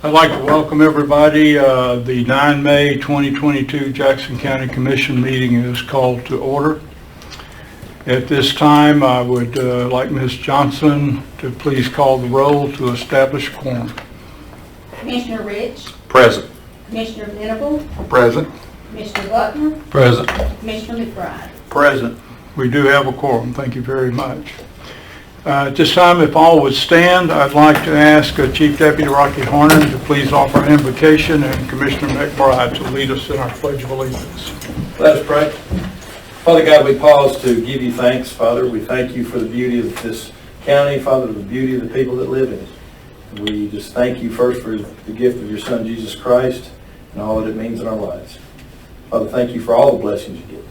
I'd like to welcome everybody. The 9 May 2022 Jackson County Commission meeting is called to order. At this time, I would like Ms. Johnson to please call the roll to establish quorum. Commissioner Rich. Present. Commissioner Venable. Present. Commissioner Buckner. Present. Commissioner McBride. Present. We do have a quorum. Thank you very much. At this time, if all would stand, I'd like to ask Chief Deputy Rocky Horner to please offer an invocation and Commissioner McBride to lead us in our Pledge of Allegiance. Let us pray. Father God, we pause to give you thanks, Father. We thank you for the beauty of this county, Father, the beauty of the people that live in it. We just thank you first for the gift of your Son, Jesus Christ, and all that it means in our lives. Father, thank you for all the blessings you give us.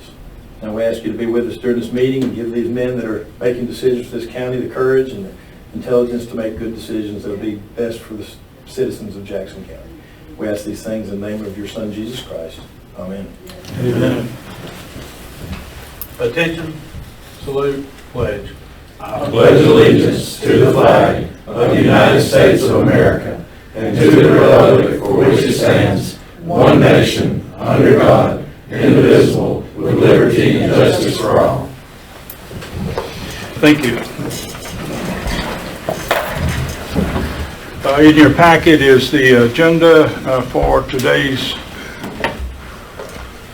And we ask you to be with us during this meeting and give these men that are making decisions for this county the courage and the intelligence to make good decisions that will be best for the citizens of Jackson County. We ask these things in the name of your Son, Jesus Christ. Amen. Amen. Attention, salute, pledge. I pledge allegiance to the flag of the United States of America and to the republic for which it stands, one nation, under God, indivisible, with liberty and justice for all. Thank you. In your packet is the agenda for today's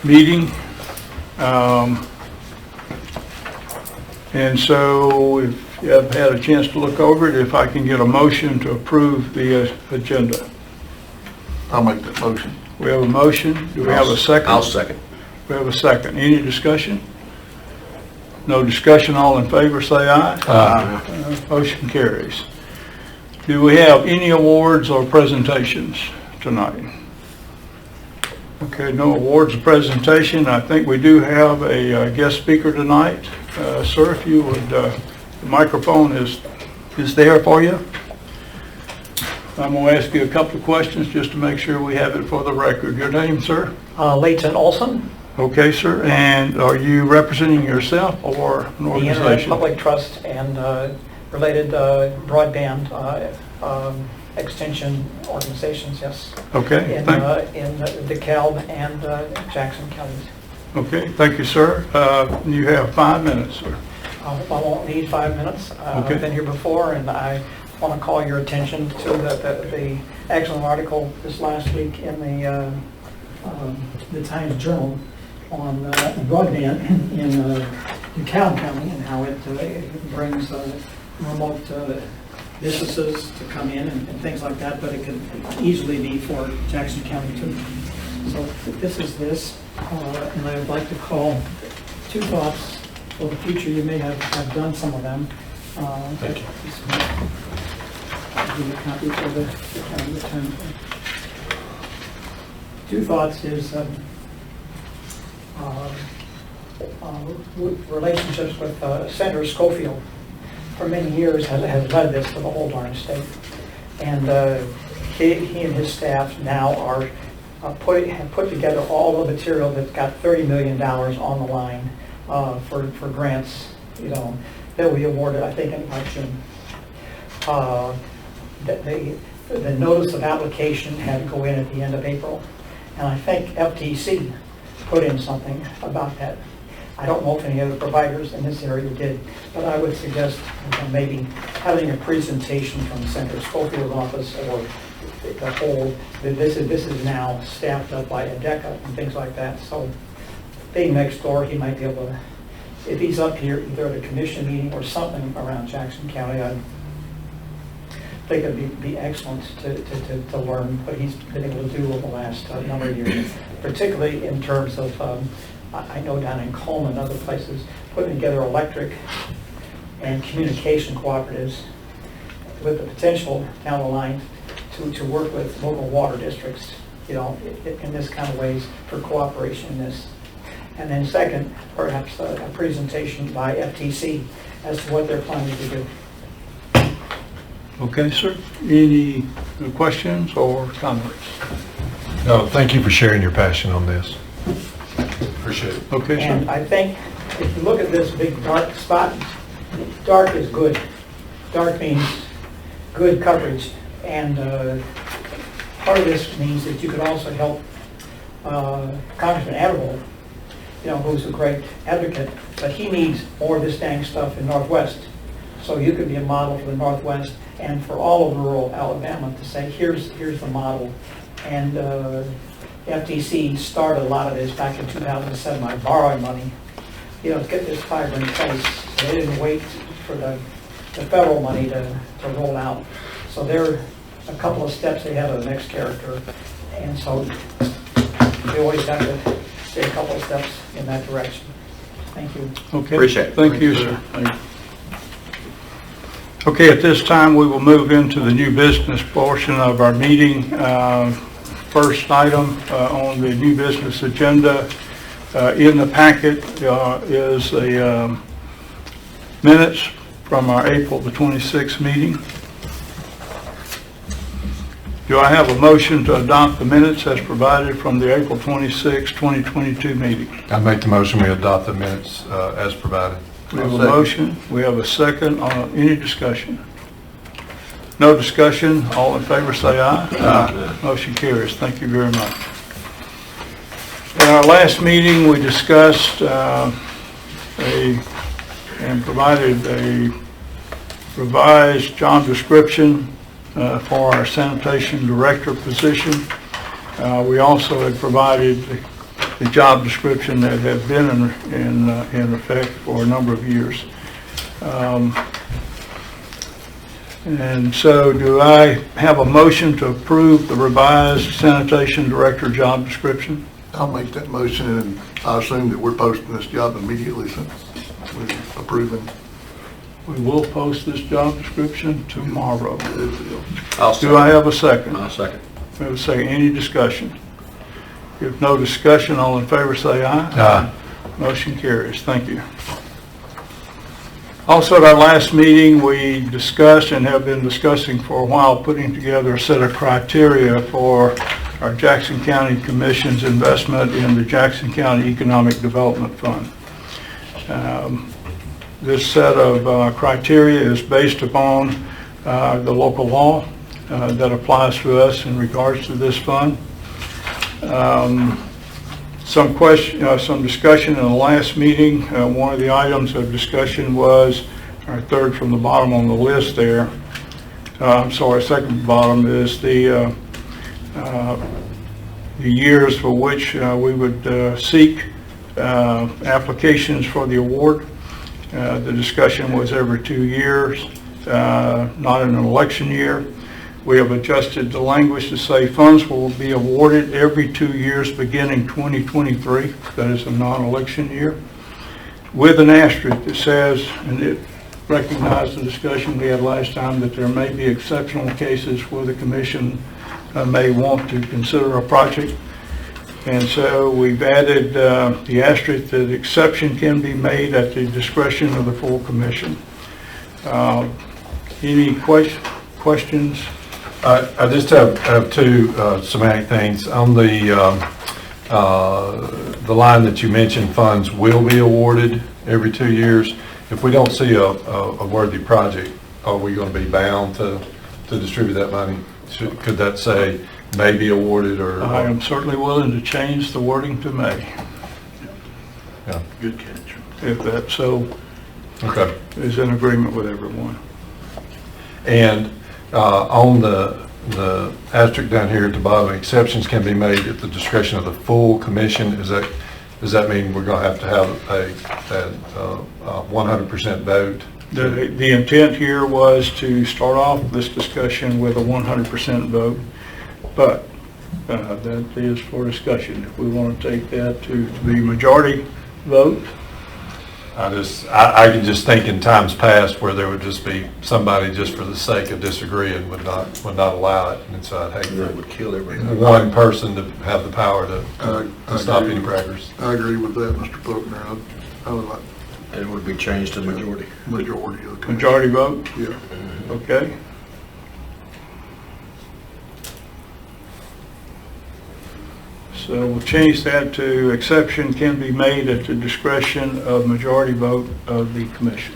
meeting. And so if you have had a chance to look over it, if I can get a motion to approve the agenda. I'll make that motion. We have a motion. Do we have a second? I'll second. We have a second. Any discussion? No discussion. All in favor say aye. Aye. Motion carries. Do we have any awards or presentations tonight? Okay, no awards or presentation. I think we do have a guest speaker tonight. Sir, if you would, the microphone is there for you. I'm going to ask you a couple of questions just to make sure we have it for the record. Your name, sir? Leighton Olson. Okay, sir. And are you representing yourself or an organization? The Internet Public Trust and related broadband extension organizations, yes. Okay. In DeKalb and Jackson counties. Okay, thank you, sir. You have 5 minutes, sir. I won't need 5 minutes. Okay. I've been here before, and I want to call your attention to the excellent article this last week in the Times Journal on broadband in DeKalb County and how it brings remote businesses to come in and things like that, but it can easily be for Jackson County too. So this is this, and I would like to call two thoughts for the future. You may have done some of them. Thank you. I'll give you a copy for the time. Two thoughts is relationships with Senator Schofield. For many years has led this for the whole darn state, and he and his staff now are have put together all the material that's got $30 million on the line for grants, that will be awarded, I think, in about June. The notice of application had to go in at the end of April, and I think FTC put in something about that. I don't know if any other providers in this area did, but I would suggest maybe having a presentation from Senator Schofield's office or the whole, this is now staffed up by ADECA and things like that. So being next door, he might be able to, if he's up here either at a commission meeting or something around Jackson County, I think it'd be excellent to learn what he's been able to do over the last number of years, particularly in terms of, I know down in Coleman and other places, putting together electric and communication cooperatives with the potential down the line to work with local water districts, in this kind of ways for cooperation in this. And then second, perhaps a presentation by FTC as to what they're planning to do. Okay, sir. Any questions or comments? No, thank you for sharing your passion on this. Appreciate it. Okay, sir. And I think if you look at this big dark spot, dark is good. Dark means good coverage. And part of this means that you could also help Congressman Adelbold, who's a great advocate, but he needs more of this dang stuff in Northwest. So you could be a model for the Northwest and for all of rural Alabama to say, here's the model. And FTC started a lot of this back in 2007 by borrowing money, to get this fiber in place. They didn't wait for the federal money to roll out. So they're a couple of steps ahead of the next character. And so they always have to stay a couple of steps in that direction. Thank you. Okay. Appreciate it. Thank you, sir. Thank you. Okay, at this time, we will move into the new business portion of our meeting. First item on the new business agenda in the packet is the minutes from our April the 26th meeting. Do I have a motion to adopt the minutes as provided from the April 26, 2022 meeting? I make the motion we adopt the minutes as provided. We have a motion, we have a second. Any discussion? No discussion, all in favor say aye. Aye. Motion carries. Thank you very much. In our last meeting, we discussed and provided a revised job description for our sanitation director position. We also had provided the job description that had been in effect for a number of years. And so do I have a motion to approve the revised sanitation director job description? I'll make that motion, and I assume that we're posting this job immediately since we're approving. We will post this job description tomorrow. I'll Do I have a second? I'll second. We have a second. Any discussion? If no discussion, all in favor say aye. Aye. Motion carries. Thank you. Also, at our last meeting, we discussed and have been discussing for a while putting together a set of criteria for our Jackson County Commission's investment in the Jackson County Economic Development Fund. This set of criteria is based upon the local law that applies to us in regards to this fund. Some discussion in the last meeting. One of the items of discussion was our third from the bottom on the list there. Second from the bottom is the years for which we would seek applications for the award. The discussion was every 2 years, not in an election year. We have adjusted the language to say funds will be awarded every 2 years beginning 2023. That is a non-election year. With an asterisk that says, and it recognized the discussion we had last time, that there may be exceptional cases where the commission may want to consider a project. And so we've added the asterisk that exception can be made at the discretion of the full commission. Any questions? I just have two semantic things. On the line that you mentioned, funds will be awarded every 2 years. If we don't see a worthy project, are we going to be bound to distribute that money? Could that say may be awarded, or? I am certainly willing to change the wording to may. Yeah. Good catch. If that so Okay. is in agreement with everyone. And on the asterisk down here at the bottom, exceptions can be made at the discretion of the full commission. Does that mean we're going to have a 100% vote? The intent here was to start off this discussion with a 100% vote, but that is for discussion. If we want to take that to the majority vote, I can just think in times past where there would just be somebody just for the sake of disagreeing would not allow it, and so I'd hate That for would kill everything. one person to have the power to stop any crackers. I agree with that, Mr. Faulkner. I would like It would be changed to majority. majority of the commission. majority vote, Yeah. okay? So we'll change that to exception can be made at the discretion of majority vote of the commission.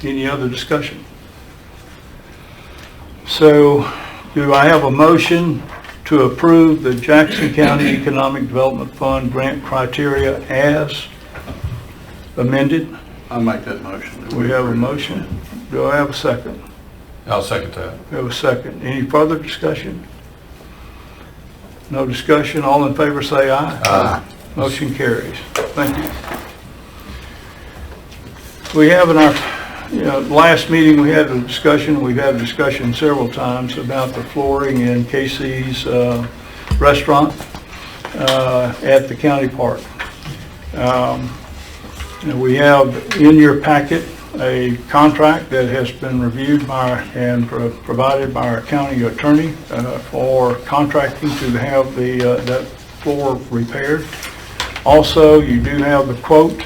Any other discussion? So Do I have a motion to approve the Jackson County Economic Development Fund grant criteria as amended? I'll make that motion. We have a motion. Do I have a second? I'll second that. We have a second. Any further discussion? No discussion. All in favor say aye. Aye. Motion carries. Thank you. We have in our last meeting, we had a discussion, we've had a discussion several times about the flooring in Casey's restaurant at the county park. We have in your packet a contract that has been reviewed by and provided by our county attorney for contracting to have that floor repaired. Also, you do have the quote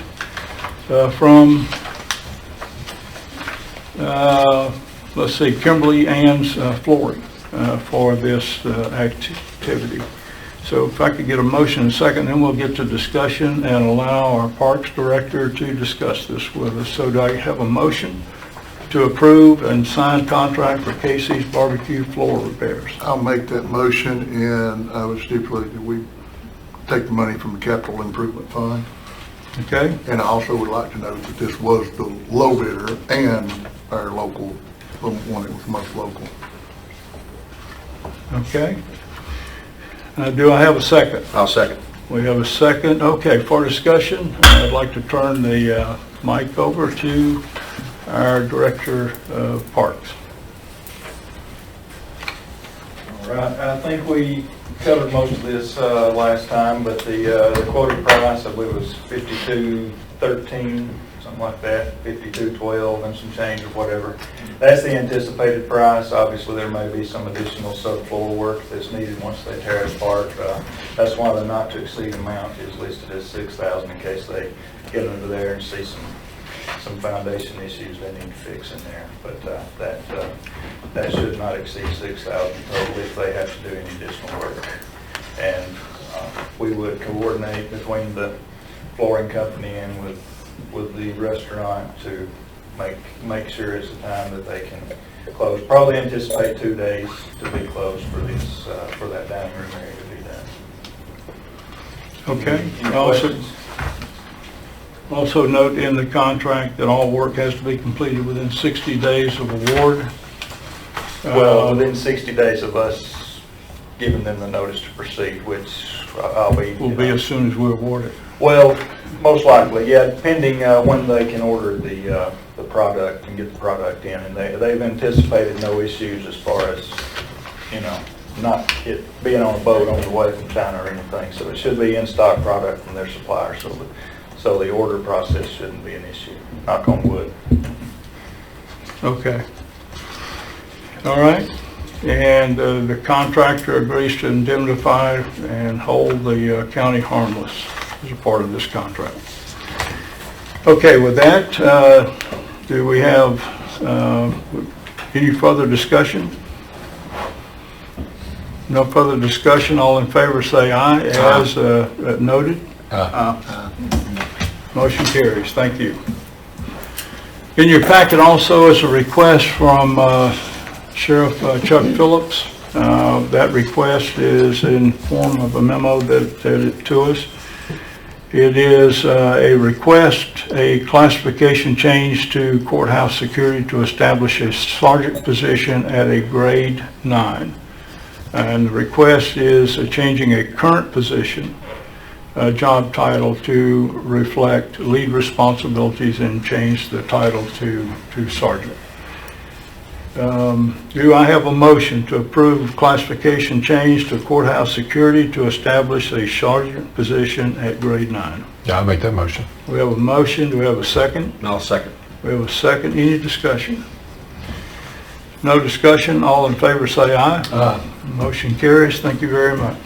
from let's see, Kimberly Ann's Flooring for this activity. So if I could get a motion in a second, then we'll get to discussion and allow our Parks Director to discuss this with us. So do I have a motion to approve and sign contract for Casey's Barbecue floor repairs? I'll make that motion, and I would stipulate that we take the money from the Capital Improvement Fund. Okay? And I also would like to note that this was the low bidder and our local, the one that was most local. Okay. Do I have a second? I'll second. We have a second. Okay, for discussion, I'd like to turn the mic over to our Director of Parks. All right, I think we covered most of this last time, but the quoted price, I believe, was $52.13, something like that, $52.12 and some change or whatever. That's the anticipated price. Obviously, there may be some additional subfloor work that's needed once they tear it apart. That's why the not to exceed amount is listed as $6,000 in case they get under there and see some foundation issues they need to fix in there. But that should not exceed $6,000 total if they have to do any additional work. And we would coordinate between the flooring company and with the restaurant to make sure it's a time that they can close. Probably anticipate 2 days to be closed for this for that dining room area to be done. Okay. Any questions? Also note in the contract that all work has to be completed within 60 days of award. Well, within 60 days of us giving them the notice to proceed, which I'll be... Will be as soon as we award it. Well, most likely, yeah, depending when they can order the product and get the product in. And they've anticipated no issues as far as, not it being on a boat on the way from China or anything. So it should be in-stock product from their supplier. So the order process shouldn't be an issue. Knock on wood. Okay. All right. And the contractor agrees to indemnify and hold the county harmless as a part of this contract. Okay, with that, do we have any further discussion? No further discussion. All in favor say aye as noted. Motion carries. Thank you. In your packet also is a request from Sheriff Chuck Phillips. That request is in form of a memo to us. It is a request, a classification change to courthouse security to establish a sergeant position at a grade 9. And the request is changing a current position, job title to reflect lead responsibilities and change the title to sergeant. Do I have a motion to approve classification change to courthouse security to establish a sergeant position at grade 9? Yeah, I'll make that motion. We have a motion. Do we have a second? I'll second. We have a second. Any discussion? No discussion. All in favor say aye. Aye. Motion carries. Thank you very much.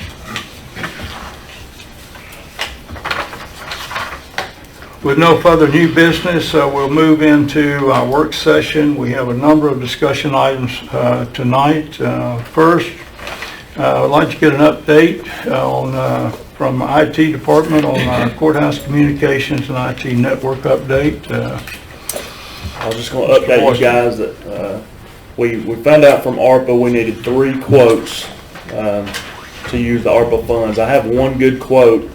With no further new business, we'll move into our work session. We have a number of discussion items tonight. First, I'd like to get an update from IT department on our courthouse communications and IT network update. I was just going to update you guys that we found out from ARPA we needed 3 quotes to use the ARPA funds. I have one good quote.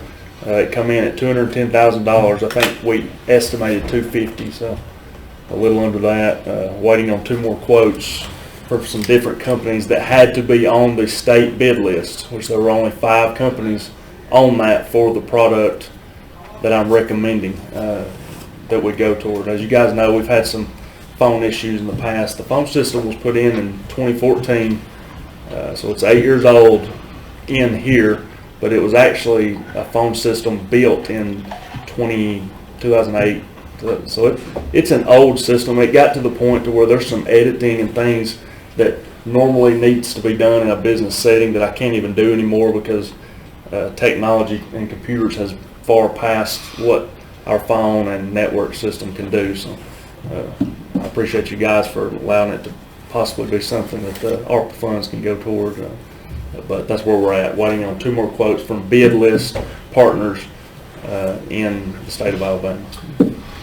It come in at $210,000. I think we estimated $250,000, so a little under that. Waiting on 2 more quotes for some different companies that had to be on the state bid list, which there were only 5 companies on that for the product that I'm recommending that we go toward. As you guys know, we've had some phone issues in the past. The phone system was put in 2014, so it's 8 years old in here, but it was actually a phone system built in 2008. So it's an old system. It got to the point to where there's some editing and things that normally needs to be done in a business setting that I can't even do anymore because technology and computers has far past what our phone and network system can do. So I appreciate you guys for allowing it to possibly be something that the ARPA funds can go toward. But that's where we're at, waiting on 2 more quotes from bid list partners in the state of Alabama.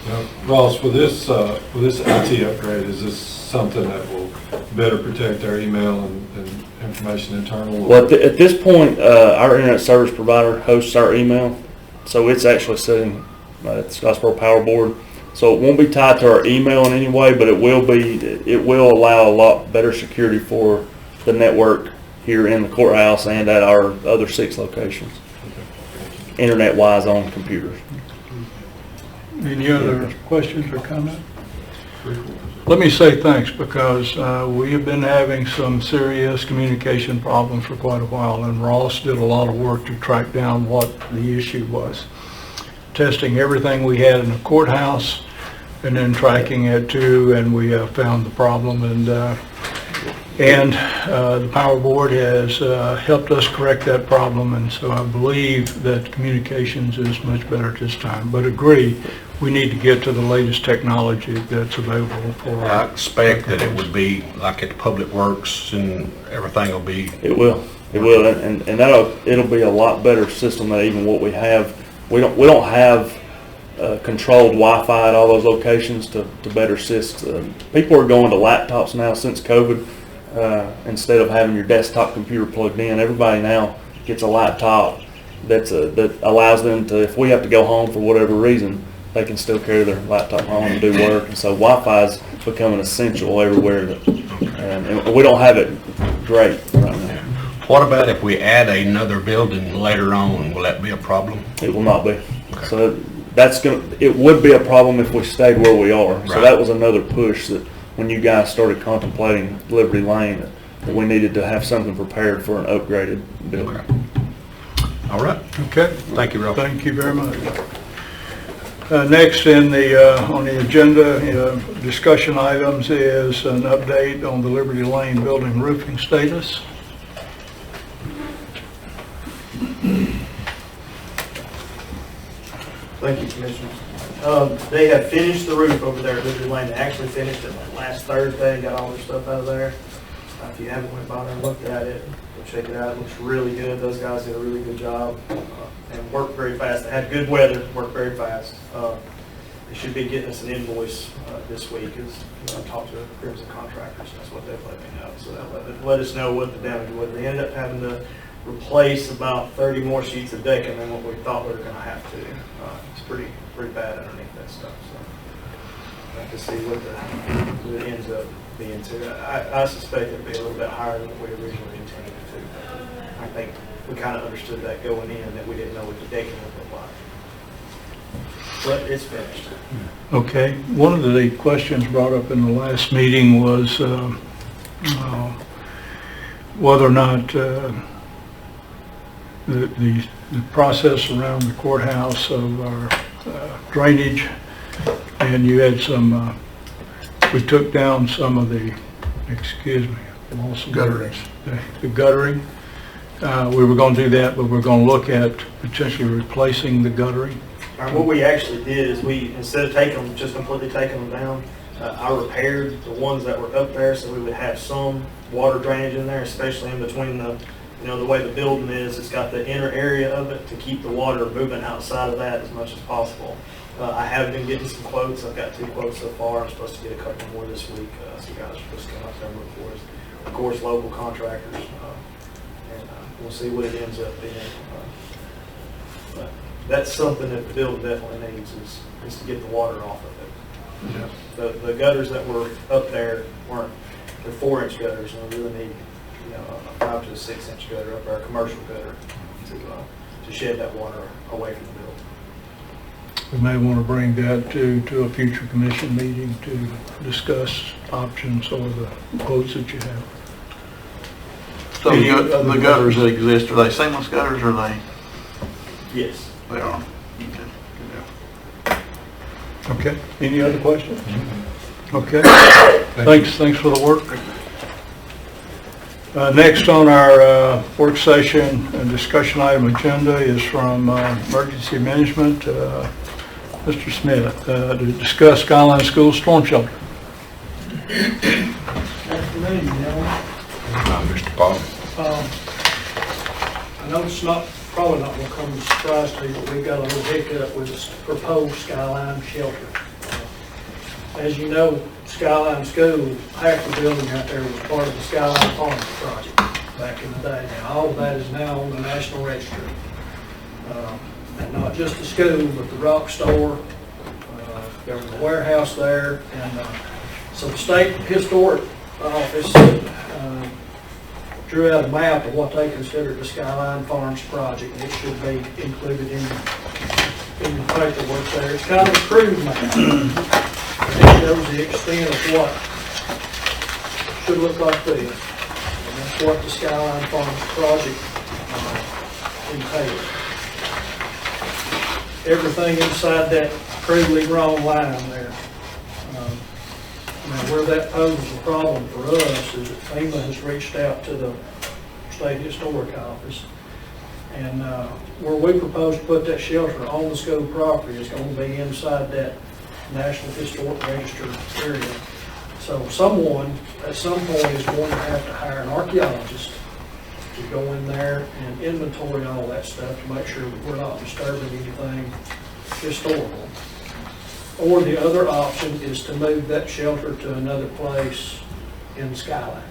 Now, Ross, with this IT upgrade, is this something that will better protect our email and information internal? Well, at this point, our internet service provider hosts our email, so it's actually sitting at the Scottsboro Power Board. So it won't be tied to our email in any way, but it will allow a lot better security for the network here in the courthouse and at our other 6 locations, internet-wise on computers. Any other questions or comments? Let me say thanks because we have been having some serious communication problems for quite a while, and Ross did a lot of work to track down what the issue was. Testing everything we had in the courthouse and then tracking it too, and we found the problem, and the Power Board has helped us correct that problem, and so I believe that communications is much better this time. But agree, we need to get to the latest technology that's available for. I expect that it would be like at Public Works and everything will be. It will, and it'll be a lot better system than even what we have. We don't have controlled Wi-Fi at all those locations to better assist. People are going to laptops now since COVID. Instead of having your desktop computer plugged in, everybody now gets a laptop that allows them to, if we have to go home for whatever reason, they can still carry their laptop home and do work. And so Wi-Fi is becoming essential everywhere, and we don't have it great right now. What about if we add another building later on? Will that be a problem? It will not be. Okay. So it would be a problem if we stayed where we are. Right. So that was another push that when you guys started contemplating Liberty Lane, that we needed to have something prepared for an upgraded building. Okay. All right. Okay. Thank you, Rob. Thank you very much. Next on the agenda, discussion items is an update on the Liberty Lane building roofing status. Thank you, Commissioners. They have finished the roof over there at Liberty Lane. They actually finished it like last Thursday, got all their stuff out of there. If you haven't went by there and looked at it, go check it out. It looks really good. Those guys did a really good job and worked very fast. They had good weather, worked very fast. They should be getting us an invoice this week as I talked to Crimson Contractors. That's what they've let me know. So they'll let us know what the damage was. They ended up having to replace about 30 more sheets of decking than what we thought we were going to have to. It's pretty bad underneath that stuff. So I have to see what it ends up being too. I suspect it'll be a little bit higher than what we originally intended it to. I think we kind of understood that going in, that we didn't know what the decking would look like. But it's finished. Okay. One of the questions brought up in the last meeting was whether or not the process around the courthouse of our drainage, and you had some, we took down some of the, Guttering. The guttering. We were going to do that, but we're going to look at potentially replacing the guttering. What we actually did is we, instead of just completely taking them down, I repaired the ones that were up there so we would have some water drainage in there, especially in between the way the building is. It's got the inner area of it to keep the water moving outside of that as much as possible. I have been getting some quotes. I've got 2 quotes so far. I'm supposed to get a couple more this week. So guys are supposed to come up there and look for us. Of course, local contractors, and we'll see what it ends up being. But that's something that the building definitely needs is to get the water off of it. The gutters that were up there they're 4-inch gutters, and we really need a 5 to 6-inch gutter up there, a commercial gutter, to shed that water away from the building. We may want to bring that to a future commission meeting to discuss options or the quotes that you have. So the gutters that exist, are they seamless gutters or are they? Yes. They are. Okay, any other questions? Okay, thanks for the work. Next on our work session and discussion item agenda is from Emergency Management, Mr. Smith, to discuss Skyline School storm shelter. Afternoon, gentlemen. Mr. Paul. I know it's probably not going to come as a surprise to you, but we've got a little hiccup with this proposed Skyline shelter. As you know, Skyline School, half the building out there was part of the Skyline Farms project back in the day. Now, all of that is now on the National Register. And not just the school, but the rock store, there was a warehouse there, and so the State Historic Office drew out a map of what they considered the Skyline Farms project. It should be included in the paperwork there. It's kind of a crude map. It shows the extent of what should look like this. And that's what the Skyline Farms project entails. Everything inside that crudely wrong line there. Now, where that poses a problem for us is that FEMA has reached out to the State Historic Office, and where we propose to put that shelter on the school property is going to be inside that National Historic Register area. So someone at some point is going to have to hire an archaeologist to go in there and inventory all that stuff to make sure that we're not disturbing anything historical. Or the other option is to move that shelter to another place in the Skyline.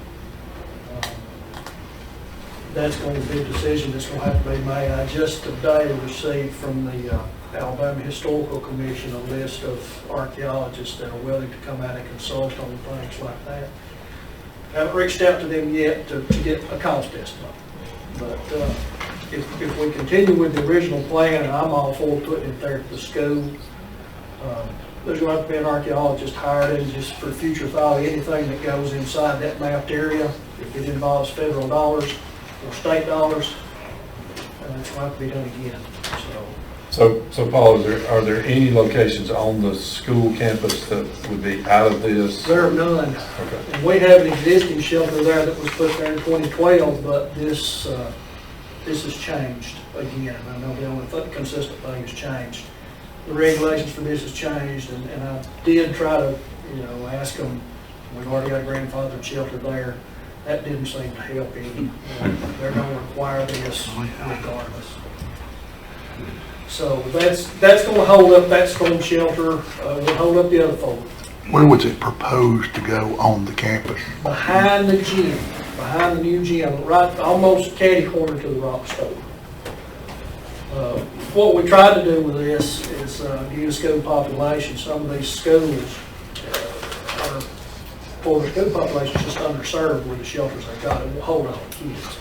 That's going to be a decision that's going to have to be made. I just today received from the Alabama Historical Commission a list of archaeologists that are willing to come out and consult on things like that. I haven't reached out to them yet to get a cost estimate. But if we continue with the original plan, and I'm all for putting it there at the school, there's going to have to be an archaeologist hired in just for future thought. Anything that goes inside that mapped area, if it involves federal dollars or state dollars, it's going to have to be done again. So Paul, are there any locations on the school campus that would be out of this? There are none. Okay. And we have an existing shelter there that was put there in 2012, but this has changed again. I know the only consistent thing has changed. The regulations for this has changed, and I did try to, ask them. We've already got a grandfathered shelter there. That didn't seem to help any. They're going to require this regardless. So that's going to hold up that storm shelter. Will hold up the other four. Where was it proposed to go on the campus? Behind the gym, behind the new gym, right almost catty corner to the rock store. What we tried to do with this is due to school population, some of these schools are, for the school population, just underserved with the shelters they've got. It will hold all the kids.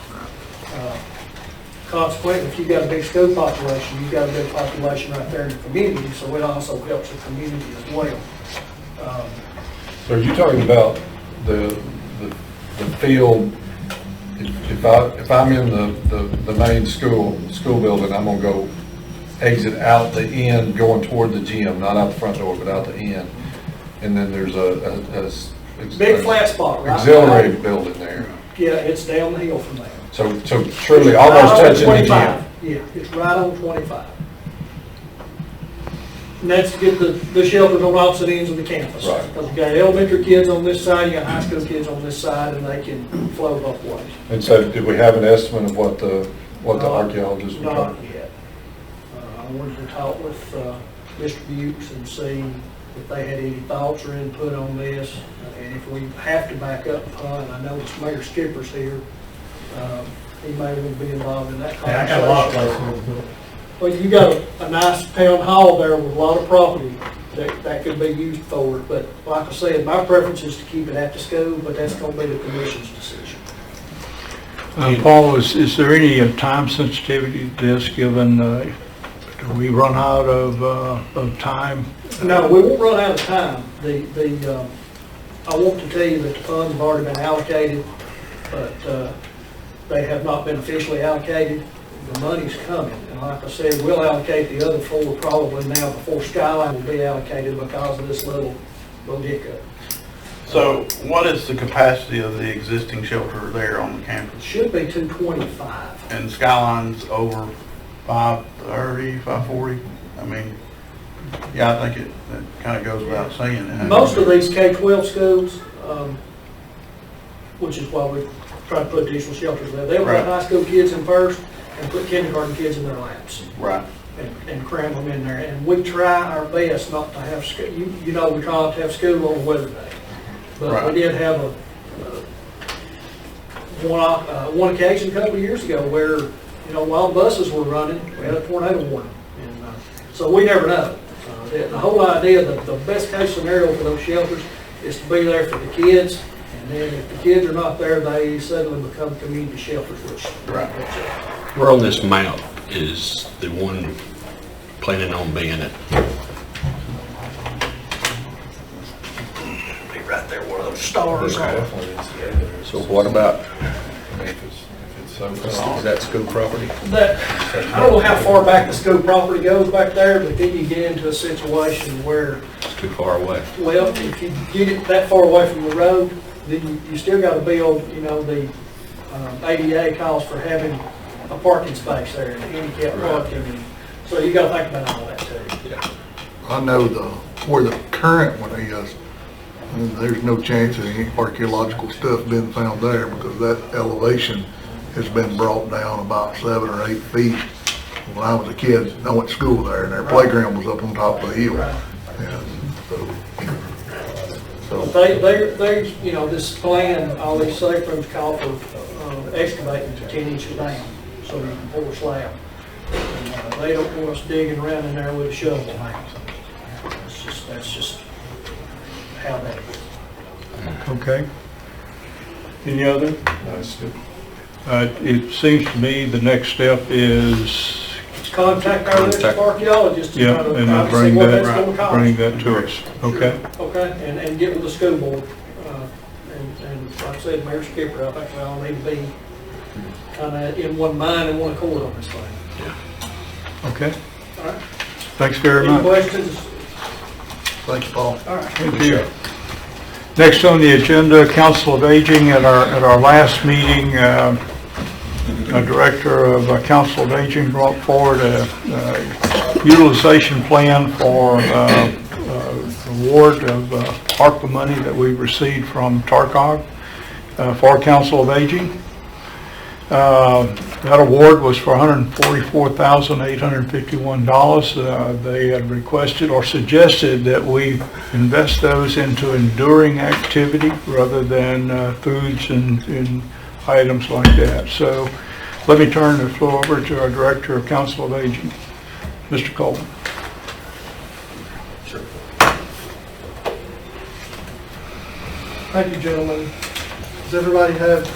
Consequently, if you've got a big school population, you've got a big population right there in the community, so it also helps the community as well. So are you talking about the field? If I'm in the main school building, I'm gonna go exit out the end, going toward the gym, not out the front door, but out the end, and then there's a Big flat spot, right? Auxiliary building there. Yeah, it's down the hill from there. So truly almost Right on touching the 25. gym. Yeah, it's right on 25. And that's to get the shelters on opposite ends of the campus. Right. Because you got elementary kids on this side, you got high school kids on this side, and they can flow both ways. And so did we have an estimate of what the archaeologists were Not talking? yet. I wanted to talk with Mr. Bukes and see if they had any thoughts or input on this. And if we have to back up the pond, I know Mayor Skipper's here. He may want to be involved in that conversation. I got a lot of places. Well, you got a nice town hall there with a lot of property that could be used for it. But like I said, my preference is to keep it at the school, but that's going to be the commission's decision. Paul, is there any time sensitivity to this, given, do we run out of time? No, we won't run out of time. I want to tell you that the funds have already been allocated, but they have not been officially allocated. The money's coming, and like I said, we'll allocate the other 4 probably now before Skyline will be allocated because of this little hiccup. So what is the capacity of the existing shelter there on the campus? Should be 225. And Skyline's over 530, 540? I mean, yeah, I think it kind of goes without saying. Most of these K-12 schools, which is why we try to put additional shelters there, they'll put high school kids in first and put kindergarten kids in their laps. Right. And cram them in there. And we try our best not to have school, you know, we try not to have school on a weather day. But we did have one occasion a couple of years ago where, you know, while buses were running, we had a tornado warning. And so we never know. The whole idea, the best case scenario for those shelters is to be there for the kids. And then if the kids are not there, they suddenly become community shelters, which Where on this map is the one planning on being it? be right there where those stars are. So what about, is that school property? I don't know how far back the school property goes back there, but then you get into a situation where, It's too far away. well, if you get it that far away from the road, then you still got to build, you know, the ADA calls for having a parking space there and handicap parking. And so you got to think about all that too. Yeah. I know where the current one is, and there's no chance of any archaeological stuff being found there because that elevation has been brought down about 7 or 8 feet. When I was a kid, I went to school there, and their playground was up on top of the hill. And so They, you know, this plan, all these safe rooms call for excavating to 10 inches down so you can pour a slab. And, they don't want us digging around in there with a shovel now. That's just how that is. Okay. Any other? It seems to me the next step is, Contact our electric archaeologist to yeah, try to and then see what that's going to cost. bring that to us. Okay. Okay, and get with the school board. And like I said, Mayor Skipper, I think we all need to be kind of in one mind and one accord on this thing. Okay. All right. Thanks very much. Any questions? thank you, Paul. All right. Thank you. Next on the agenda, Council of Aging. At our last meeting, a director of Council of Aging brought forward a utilization plan for award of ARPA money that we received from TARCOG for Council of Aging. That award was for $144,851. They had requested or suggested that we invest those into enduring activity rather than foods and items like that. So let me turn the floor over to our Director of Council of Aging, Mr. Coleman. Sure. Thank you, gentlemen. Does everybody have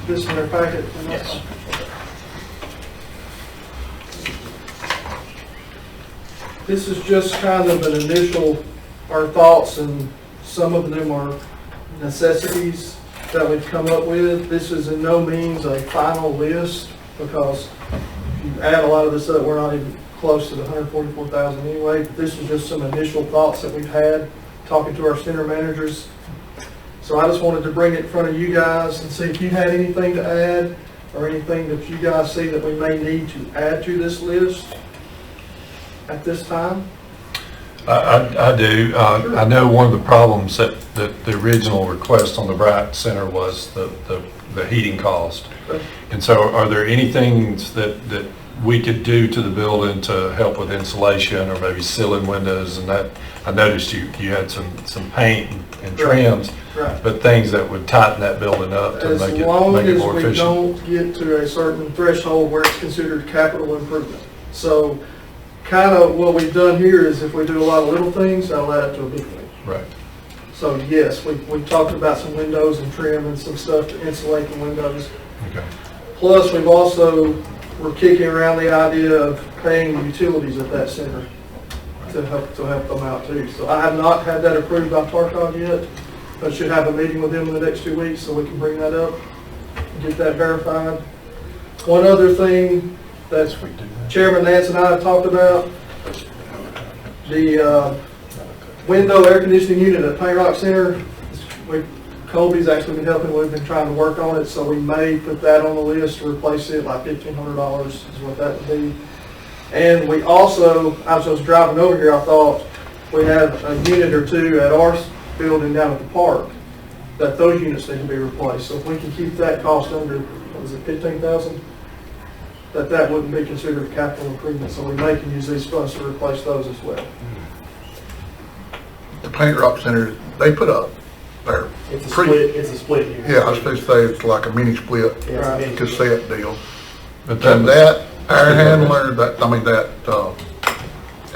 this in their packet? Yes. This is just kind of an initial, our thoughts, and some of them are necessities that we've come up with. This is in no means a final list because if you add a lot of this up, we're not even close to the 144,000 anyway. But this is just some initial thoughts that we've had talking to our center managers. So I just wanted to bring it in front of you guys and see if you had anything to add or anything that you guys see that we may need to add to this list at this time. I do. I know one of the problems that the original request on the Bright Center was the heating cost. And so are there any things that we could do to the building to help with insulation or maybe sealing windows and that. I noticed you had some paint and trims, Right. but things that would tighten that building up to As make it long more as we efficient. don't get to a certain threshold where it's considered capital improvement. So kind of what we've done here is if we do a lot of little things, that'll add up to a big thing. Right. So yes, we talked about some windows and trim and some stuff to insulate the windows. Okay. Plus, we're kicking around the idea of paying the utilities at that center to help them out too. So I have not had that approved by Tarcog yet. I should have a meeting with them in the next 2 weeks so we can bring that up, get that verified. One other thing that Chairman Nance and I have talked about, the window air conditioning unit at Paint Rock Center, Colby's actually been helping, we've been trying to work on it, so we may put that on the list to replace it, like $1,500 is what that would be. And we also, I was just driving over here, I thought we have a unit or two at our building down at the park, that those units need to be replaced. So if we can keep that cost under, what is it, 15,000? That wouldn't be considered a capital improvement, so we may can use these funds to replace those as well. The Paint Rock Center, they put up there. It's a split unit. Yeah, I was supposed to say it's like a mini split Yeah, it's a mini cassette deal. But And that air handler, that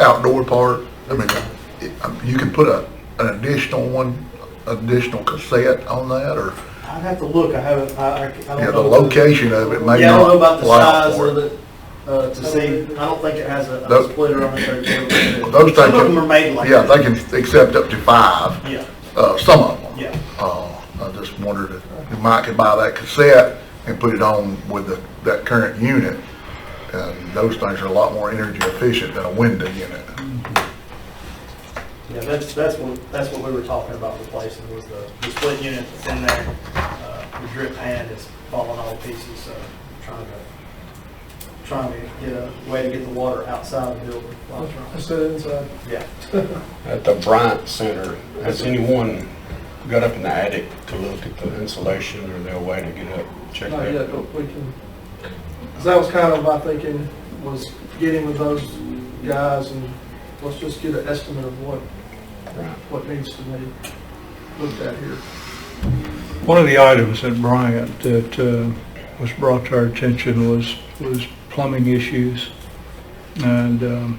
outdoor part, you can put an additional cassette on that, or, I'd have to look, I don't know. yeah, the location of it may Yeah, I don't know not about the allow size for of it. it, to see, I don't think it has a Those- splitter on it. Those Some things of them are made like Yeah, that. they can accept up to 5, Yeah, some of them. yeah. I just wondered if you might could buy that cassette and put it on with that current unit. And those things are a lot more energy efficient than a window unit. Yeah, that's what we were talking about replacing, was the split unit that's in there. The drip pan is falling all to pieces, so trying to get a way to get the water outside the building. while it's running. Instead of inside. Yeah. At the Bryant Center, has anyone got up in the attic to look at the insulation, or their way to get up, check Not that? yet, but we can, 'cause that was kind of my thinking, was getting with those guys and let's just get an estimate of what needs to be looked at here. One of the items at Bryant that was brought to our attention was plumbing issues. And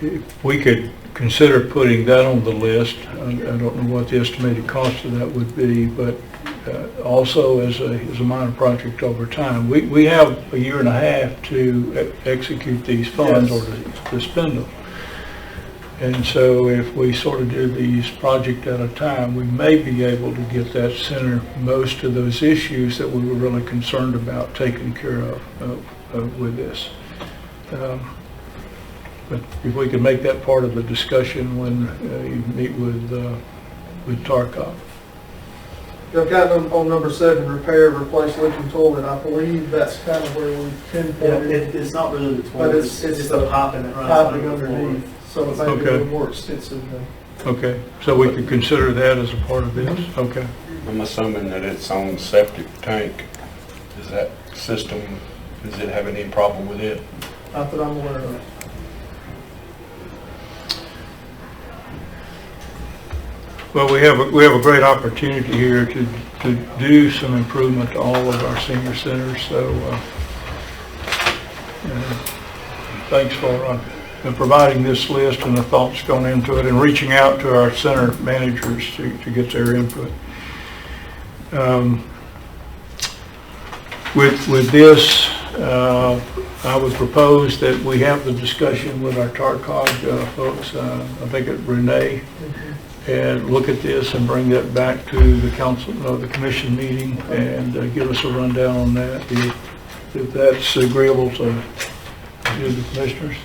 if we could consider putting that on the list, I don't know what the estimated cost of that would be, but also as a minor project over time. We have a year and a half to execute these funds or to spend them. And so if we sort of do these project at a time, we may be able to get that center most of those issues that we were really concerned about taken care of with this. But if we could make that part of the discussion when you meet with Tarkov. I've got on number 7, repair, replace leaking toilet. I believe that's kind of where we Yeah, pinpointed it's not really the But toilet, it's it's the the piping that runs piping under the floor. underneath, so it may be a Okay. little more extensive than. Okay, so we could consider that as a part of this? Okay. I'm assuming that it's on septic tank. Is that system, does it have any problem with it? Not that I'm aware of. Well, we have a great opportunity here to do some improvement to all of our senior centers, so thanks for providing this list and the thoughts going into it and reaching out to our center managers to get their input. With this, I would propose that we have the discussion with our Tarcog folks, I think at Renee, and look at this and bring that back to the council, the commission meeting, and give us a rundown on that, if that's agreeable to the commissioners,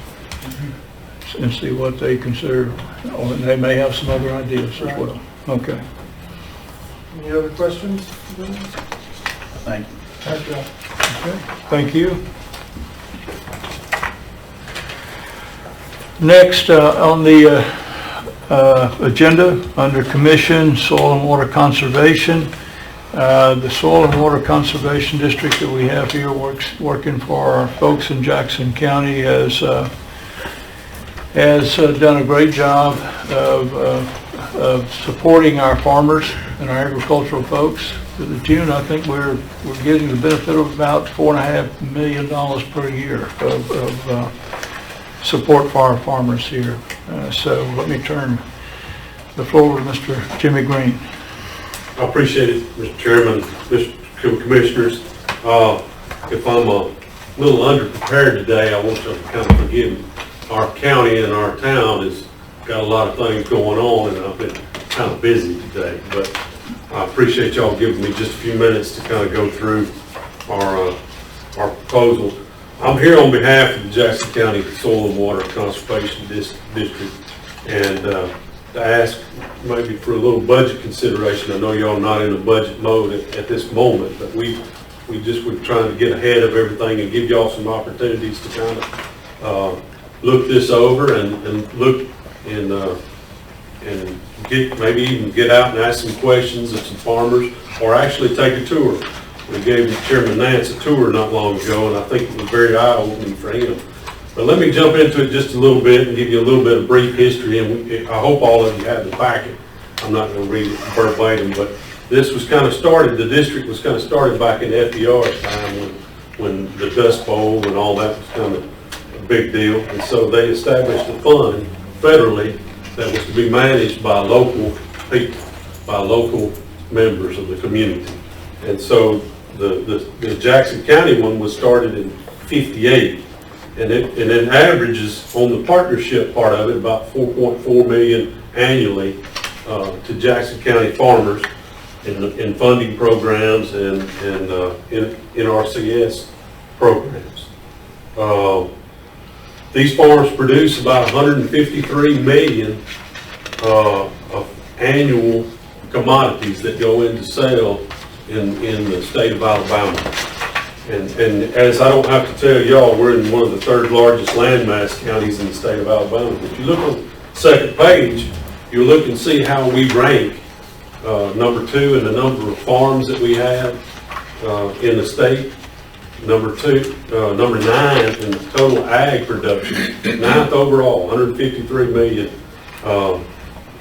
and see what they consider, or they may have some other ideas as well. Okay. Any other questions? Thank you. Thank you. Okay. Thank you. Next on the agenda, under Commission, Soil and Water Conservation, The Soil and Water Conservation District that we have here working for our folks in Jackson County has done a great job of supporting our farmers and our agricultural folks. To the tune, I think we're getting the benefit of about $4.5 million per year of support for our farmers here. So let me turn the floor to Mr. Jimmy Green. I appreciate it, Mr. Chairman, Mr. Commissioners. If I'm a little underprepared today, I want you to kind of forgive me. Our county and our town has got a lot of things going on, and I've been kind of busy today. But I appreciate y'all giving me just a few minutes to kind of go through our proposal. I'm here on behalf of the Jackson County Soil and Water Conservation District, and to ask maybe for a little budget consideration. I know y'all not in a budget mode at this moment, but we're trying to get ahead of everything and give y'all some opportunities to kind of look this over and look and maybe even get out and ask some questions of some farmers, or actually take a tour. We gave Chairman Nance a tour not long ago, and I think it was very eye-opening for him. But let me jump into it just a little bit and give you a little bit of brief history, and I hope all of you have the packet. I'm not going to read it verbatim, but this was kind of started, the district was kind of started back in FDR's time when the Dust Bowl and all that was kind of a big deal. And so they established a fund federally that was to be managed by local people, by local members of the community. And so the Jackson County one was started in '58. And it averages on the partnership part of it about $4.4 million annually to Jackson County farmers in funding programs and in NRCS programs. These farms produce about 153 million of annual commodities that go into sale in the state of Alabama. And as I don't have to tell y'all, we're in one of the third largest landmass counties in the state of Alabama. If you look on the second page, you'll look and see how we rank number 2 in the number of farms that we have in the state. Number 9 in total ag production. 9th overall, 153 million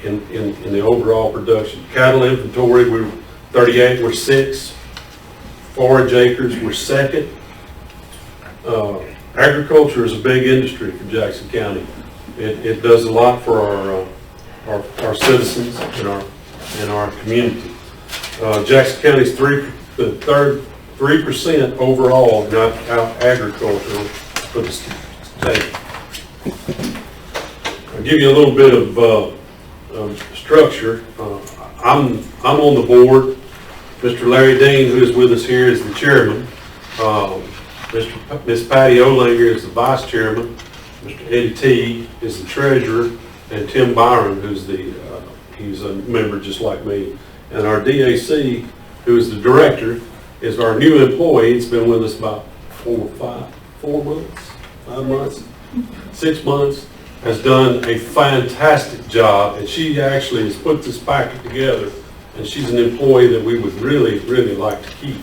in the overall production. Cattle inventory, we're 38, we're 6. Forage acres, we're 2nd. Agriculture is a big industry for Jackson County. It does a lot for our citizens and our community. Jackson County's the third 3% overall not agricultural for the state. I'll give you a little bit of structure. I'm on the board. Mr. Larry Dean, who is with us here, is the chairman. Miss Patty Olinger is the vice chairman. Mr. Eddie T is the treasurer, and Tim Byron, he's a member just like me. And our DAC, who is the director, is our new employee. He's been with us about 5 months, 6 months. Has done a fantastic job, and she actually has put this packet together. And she's an employee that we would really, really like to keep.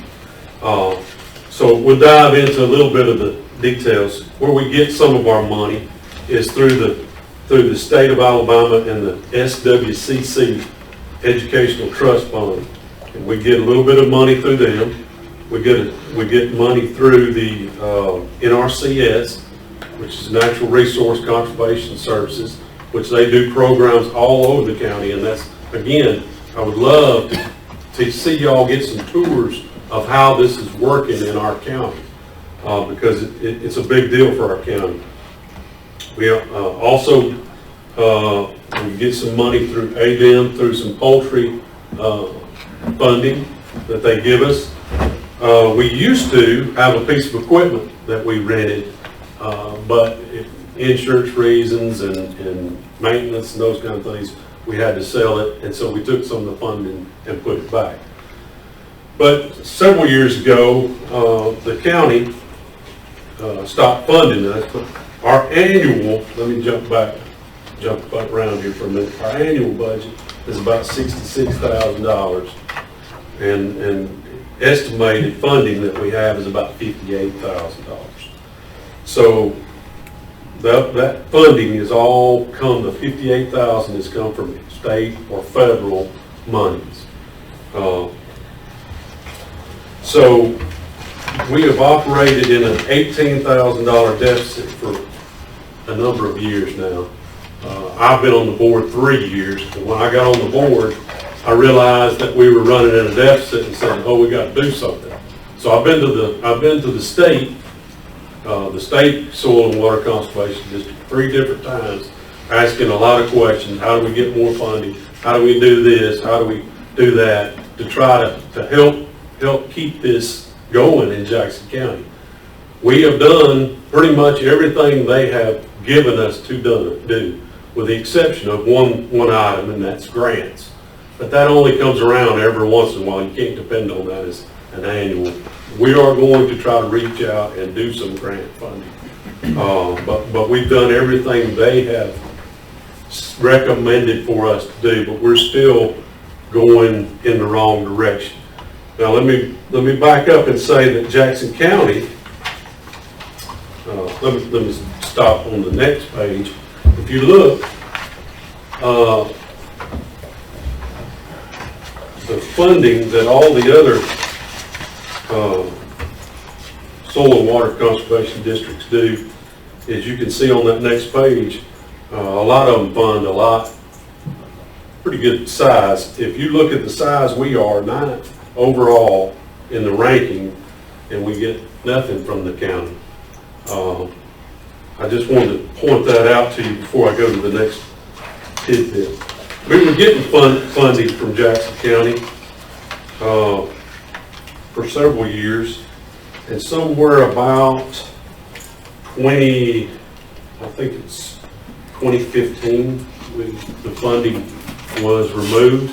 So we'll dive into a little bit of the details. Where we get some of our money is through the state of Alabama and the SWCC Educational Trust Fund. And we get a little bit of money through them. We get money through the NRCS, which is Natural Resource Conservation Services, which they do programs all over the county. And that's, again, I would love to see y'all get some tours of how this is working in our county, because it's a big deal for our county. We also we get some money through ADEM, through some poultry funding that they give us. We used to have a piece of equipment that we rented, but insurance reasons and maintenance and those kind of things, we had to sell it, and so we took some of the funding and put it back. But several years ago, the county stopped funding us. Our annual, let me jump back around here for a minute. Our annual budget is about $66,000. and estimated funding that we have is about $58,000. So that funding is all come, the $58,000 has come from state or federal monies. So we have operated in an $18,000 deficit for a number of years now. I've been on the board 3 years, and when I got on the board, I realized that we were running in a deficit and said, oh, we got to do something. So I've been to the state Soil and Water Conservation District 3 different times, asking a lot of questions. How do we get more funding? How do we do this? How do we do that? To try to help keep this going in Jackson County. We have done pretty much everything they have given us to do, with the exception of one item, and that's grants. But that only comes around every once in a while. You can't depend on that as an annual. We are going to try to reach out and do some grant funding. But we've done everything they have recommended for us to do, but we're still going in the wrong direction. Now let me back up and say that Jackson County, let me stop on the next page. If you look, the funding that all the other soil and water conservation districts do, as you can see on that next page, a lot of them fund a lot, pretty good size. If you look at the size we are, 9th overall in the ranking, and we get nothing from the county. I just wanted to point that out to you before I go to the next tidbit. We were getting funding from Jackson County for several years, and somewhere about I think it's 2015, the funding was removed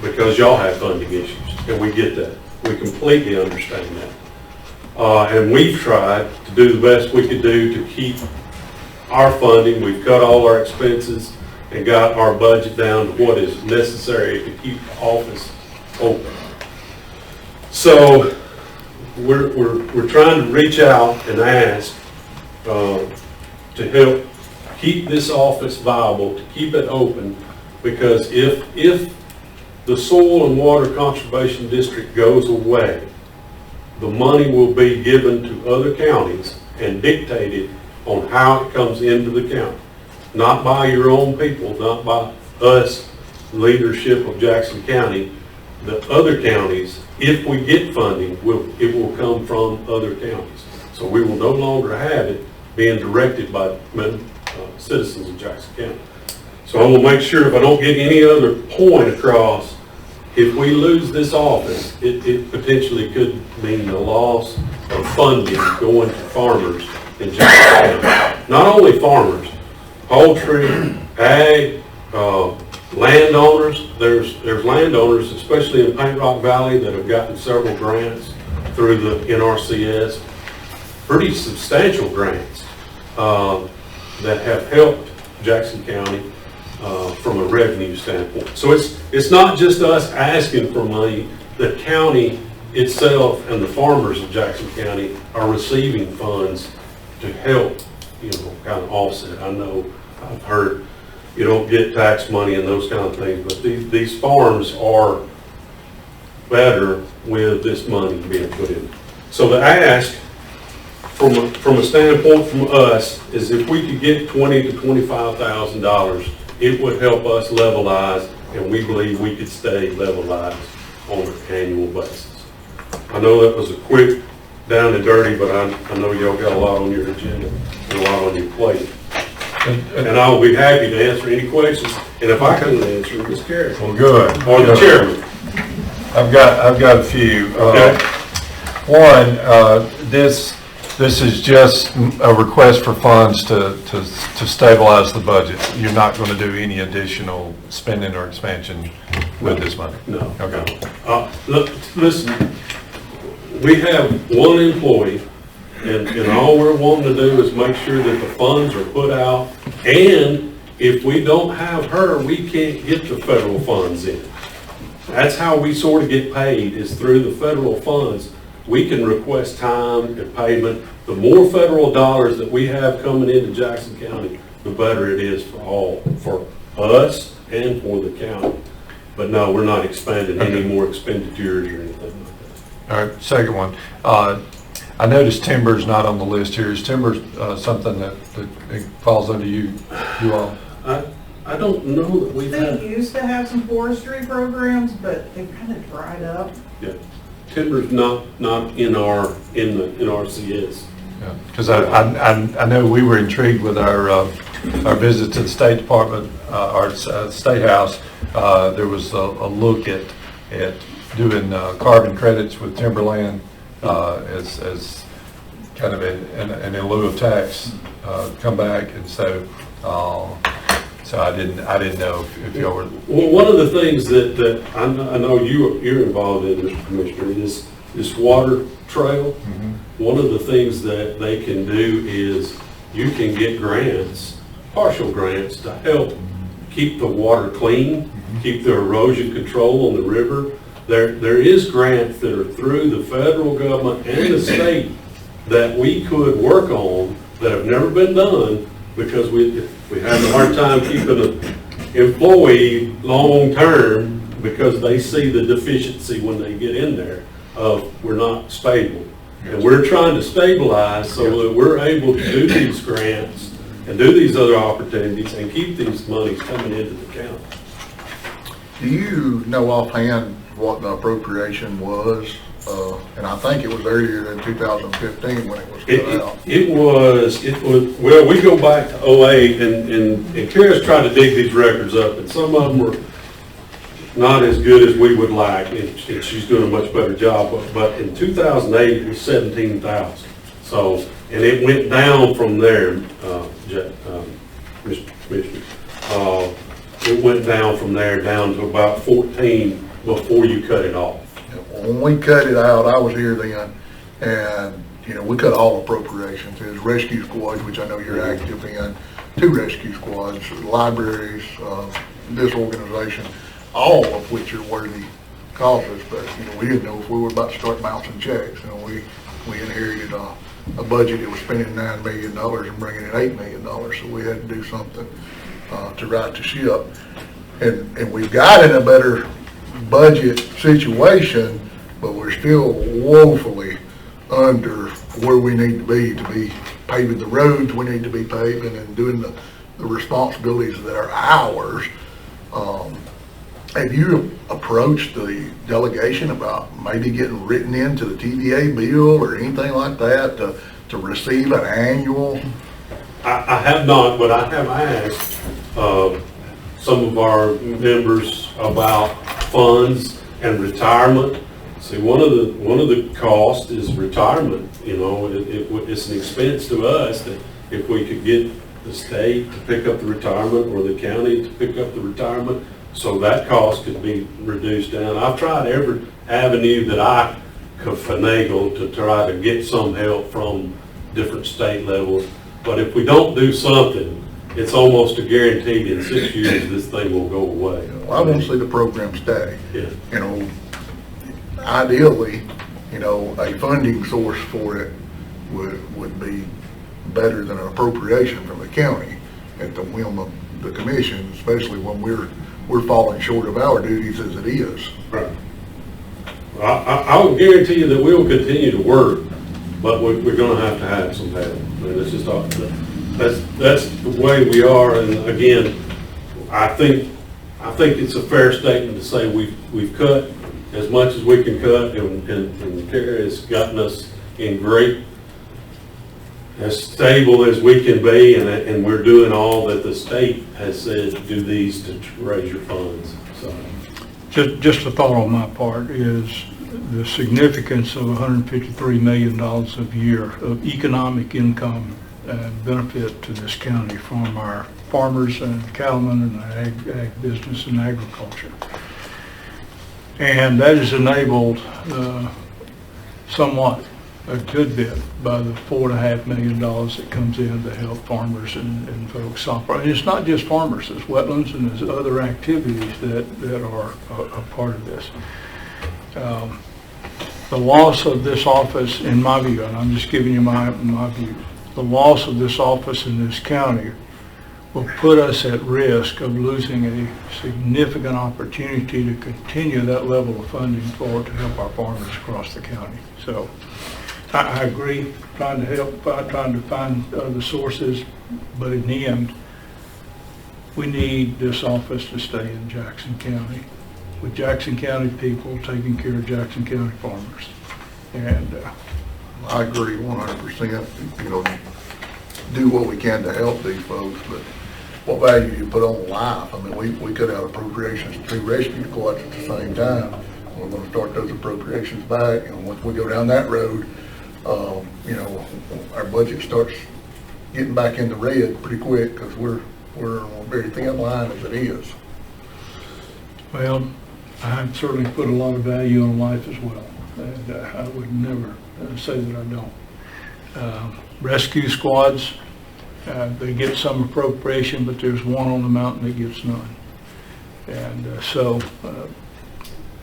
because y'all have funding issues, and we get that. We completely understand that. And we've tried to do the best we could do to keep our funding. We've cut all our expenses and got our budget down to what is necessary to keep the office open. So we're trying to reach out and ask to help keep this office viable, to keep it open, because if the Soil and Water Conservation District goes away, the money will be given to other counties and dictated on how it comes into the county. Not by your own people, not by us, leadership of Jackson County. The other counties, if we get funding, it will come from other counties. So we will no longer have it being directed by citizens of Jackson County. So I'm gonna make sure if I don't get any other point across, if we lose this office, it potentially could mean the loss of funding going to farmers in Jackson County. Not only farmers, poultry, ag, landowners. There's landowners, especially in Paint Rock Valley, that have gotten several grants through the NRCS, pretty substantial grants that have helped Jackson County from a revenue standpoint. So it's not just us asking for money. The county itself and the farmers of Jackson County are receiving funds to help, kind of offset. I know I've heard you don't get tax money and those kind of things, but these farms are better with this money being put in. So the ask from a standpoint from us is if we could get $20,000 to $25,000, it would help us levelize, and we believe we could stay levelized on an annual basis. I know that was a quick down and dirty, but I know y'all got a lot on your agenda and a lot on your plate. And I'll be happy to answer any questions, and if I couldn't answer, Ms. Carey. Well, good. Or the chairman. I've got a few. Okay. One, this is just a request for funds to stabilize the budget. You're not going to do any additional spending or expansion with this money? No. Okay. Look, listen, we have one employee, and all we're wanting to do is make sure that the funds are put out, and if we don't have her, we can't get the federal funds in. That's how we sort of get paid, is through the federal funds. We can request time and payment. The more federal dollars that we have coming into Jackson County, the better it is for us and for the county. But no, we're not expanding any more expenditures or anything like that. All right, second one. I noticed timber's not on the list here. Is timber something that falls under you all? I don't know that we've had. They used to have some forestry programs, but they've kind of dried up. Yeah, timber's not in our CS. Yeah, because I know we were intrigued with our visit to the State Department, our State House. There was a look at doing carbon credits with timberland as kind of an in lieu of tax come back, and so I didn't know if y'all were. Well, one of the things that I know you're involved in, Mr. Commissioner, is this water trail. Mm-hmm. One of the things that they can do is you can get grants, partial grants, to help keep the water clean, keep the erosion control on the river. There is grants that are through the federal government and the state that we could work on that have never been done, because we have a hard time keeping an employee long-term because they see the deficiency when they get in there of we're not stable. And we're trying to stabilize so that we're able to do these grants and do these other opportunities and keep these monies coming into the county. Do you know offhand what the appropriation was? And I think it was earlier than 2015 when it was cut out. It was, well, we go back to 08 and Kara's tried to dig these records up, and some of them were not as good as we would like, and she's doing a much better job. But in 2008, it was 17,000. So, and it went down from there, Mr. Commissioner. It went down from there down to about 14 before you cut it off. When we cut it out, I was here then, and we cut all appropriations. There's rescue squads, which I know you're active in, 2 rescue squads, libraries, this organization, all of which are worthy causes. But we didn't know if we were about to start bouncing checks. We inherited a budget that was spending $9 million and bringing in $8 million, so we had to do something to right the ship. And we've got in a better budget situation, but we're still woefully under where we need to be paving the roads we need to be paving and doing the responsibilities that are ours. Have you approached the delegation about maybe getting written into the TVA bill or anything like that to receive an annual? I have not, but I have asked some of our members about funds and retirement. See, one of the costs is retirement. It's an expense to us that if we could get the state to pick up the retirement or the county to pick up the retirement, so that cost could be reduced down. I've tried every avenue that I could finagle to try to get some help from different state levels. But if we don't do something, it's almost a guaranteed in 6 years this thing will go away. Well, I want to see the program stay. Yeah. Ideally, a funding source for it would be better than an appropriation from the county at the whim of the commission, especially when we're falling short of our duties as it is. Right. I will guarantee you that we will continue to work, but we're going to have some help. It's just that's the way we are. And again, I think it's a fair statement to say we've cut as much as we can cut, and Kara has gotten us in great, as stable as we can be, and we're doing all that the state has said, do these to raise your funds. So, just a thought on my part is the significance of $153 million a year of economic income and benefit to this county from our farmers and cattlemen and ag business and agriculture. And that is enabled somewhat a good bit by the $4.5 million that comes in to help farmers and folks operate. And it's not just farmers, it's wetlands and there's other activities that are a part of this. The loss of this office, in my view, and I'm just giving you my view, the loss of this office in this county will put us at risk of losing a significant opportunity to continue that level of funding forward to help our farmers across the county. So I agree, trying to help, trying to find other sources, but in the end, we need this office to stay in Jackson County, with Jackson County people taking care of Jackson County farmers. And I agree 100%, you know, do what we can to help these folks, but what value you put on life? I mean, we could have appropriations to rescue squads at the same time. We're gonna start those appropriations back, and once we go down that road, you know, our budget starts getting back in the red pretty quick, because we're on a very thin line as it is. well, I certainly put a lot of value on life as well, and I would never say that I don't. Rescue squads, they get some appropriation, but there's one on the mountain that gets none. And so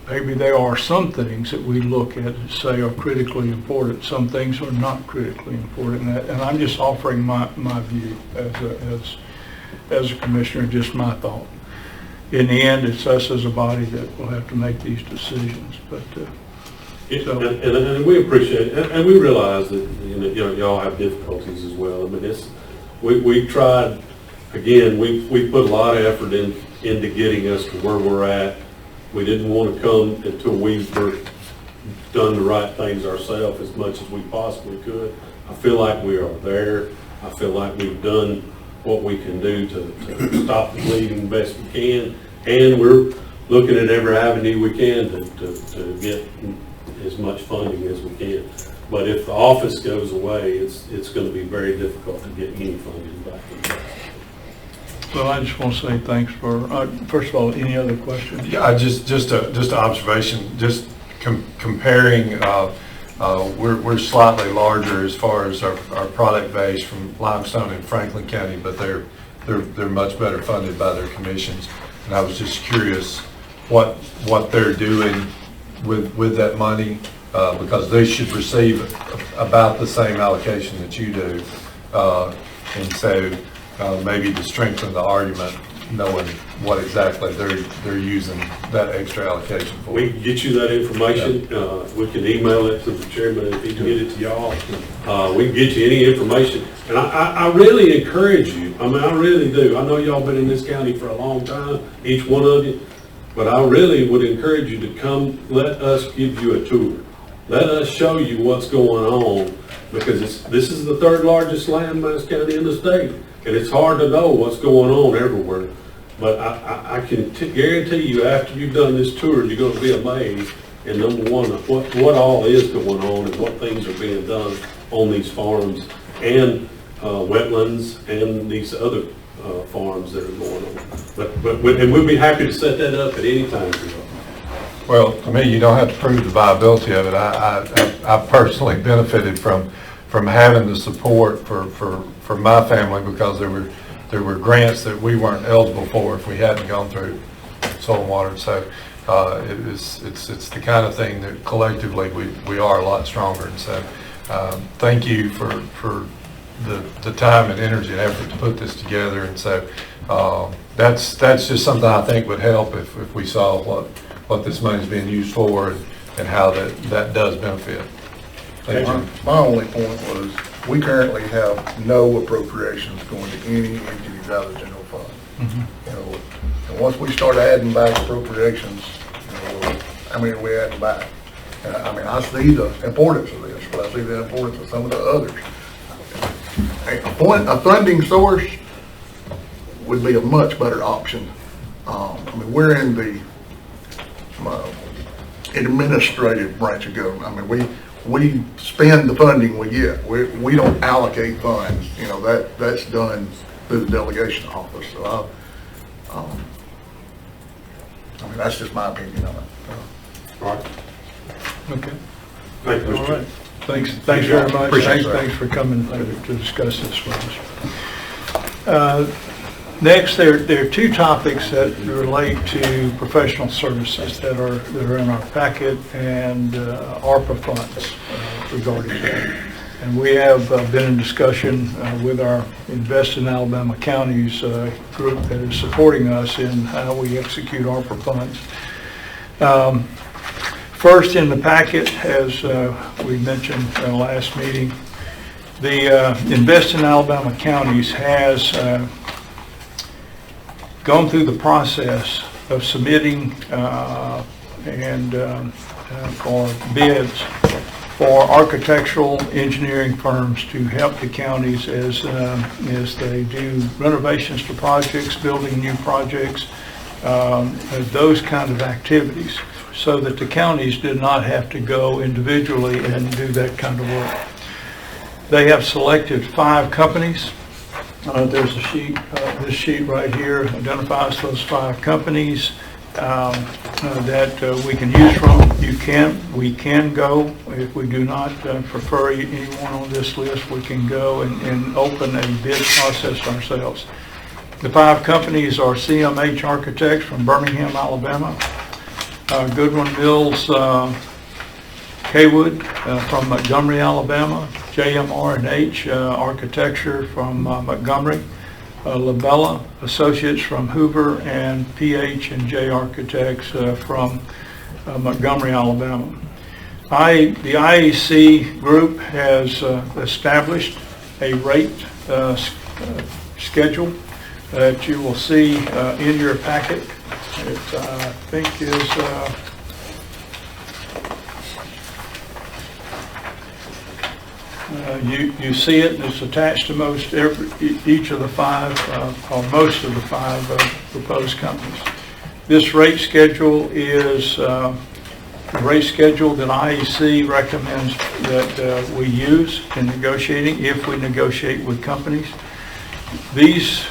maybe there are some things that we look at and say are critically important. Some things are not critically important. And I'm just offering my view as a commissioner, just my thought. In the end, it's us as a body that will have to make these decisions. But and we appreciate it, and we realize that you know y'all have difficulties as well. I mean, we tried again. We put a lot of effort into getting us to where we're at. We didn't want to come until we were done the right things ourselves as much as we possibly could. I feel like we are there. I feel like we've done what we can do to stop the bleeding best we can, and we're looking at every avenue we can to get as much funding as we can. But if the office goes away, it's going to be very difficult to get any funding back. well, I just want to say thanks for, first of all, any other questions? Yeah, just an observation, just comparing, we're slightly larger as far as our product base from Limestone and Franklin County, but they're much better funded by their commissions. And I was just curious what they're doing with that money, because they should receive about the same allocation that you do. And so maybe to strengthen the argument, knowing what exactly they're using that extra allocation for. We can get you that information. Yeah. We can email it to the chairman if he can get it to y'all. We can get you any information. And I really encourage you. I mean, I really do. I know y'all been in this county for a long time, each one of you, but I really would encourage you to come, let us give you a tour. Let us show you what's going on, because this is the third largest landmass county in the state, and it's hard to know what's going on everywhere. But I can guarantee you, after you've done this tour, you're going to be amazed. And number one, what all is going on and what things are being done on these farms and wetlands and these other farms that are going on. And we'll be happy to set that up at any time for you. Well, to me, you don't have to prove the viability of it. I personally benefited from having the support for my family, because there were grants that we weren't eligible for if we hadn't gone through soil and water. So it's the kind of thing that collectively we are a lot stronger. And so thank you for the time and energy and effort to put this together. And so that's just something I think would help if we saw what this money is being used for and how that does benefit. Thank you. My only point was, we currently have no appropriations going to any entities out of the general fund. Mm-hmm. You know, and once we start adding back appropriations, you know, how many are we adding back? And I mean, I see the importance of this, but I see the importance of some of the others. A funding source would be a much better option. I mean, we're in the administrative branch of government. I mean, we spend the funding we get. We don't allocate funds. You know, that's done through the delegation office. So I mean, that's just my opinion on it. All right. Okay. Thank you, Mr. All right. Thanks very much. Appreciate it. Thanks for coming to discuss this with us. Next, there are two topics that relate to professional services that are in our packet and ARPA funds regarding that. And we have been in discussion with our Invest in Alabama Counties group that is supporting us in how we execute ARPA funds. First in the packet, as we mentioned in the last meeting, the Invest in Alabama Counties has gone through the process of submitting for bids for architectural engineering firms to help the counties as they do renovations to projects, building new projects, those kind of activities, so that the counties did not have to go individually and do that kind of work. They have selected 5 companies. There's a sheet, this sheet right here identifies those 5 companies that we can use from. We can go, if we do not prefer anyone on this list, we can go and open a bid process ourselves. The 5 companies are CMH Architects from Birmingham, Alabama, Goodwin Mills Kaywood from Montgomery, Alabama, Jmrnh Architecture from Montgomery, Labella Associates from Hoover, and PH&J Architects from Montgomery, Alabama. The IAC group has established a rate schedule that you will see in your packet. It, I think, is you see it, and it's attached to each of the 5 or most of the 5 proposed companies. This rate schedule is the rate schedule that IEC recommends that we use in negotiating if we negotiate with companies. These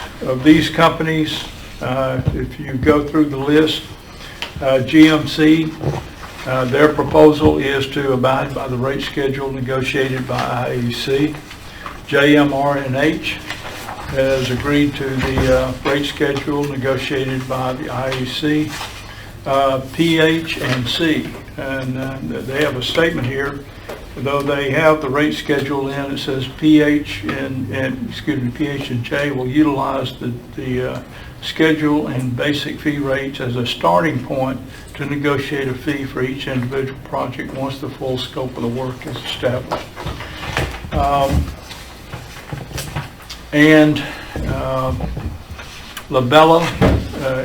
companies, if you go through the list, GMC, their proposal is to abide by the rate schedule negotiated by IEC. Jmrnh has agreed to the rate schedule negotiated by the IEC. PH&C, and they have a statement here. Though they have the rate schedule in, it says PH&J will utilize the schedule and basic fee rates as a starting point to negotiate a fee for each individual project once the full scope of the work is established. Labella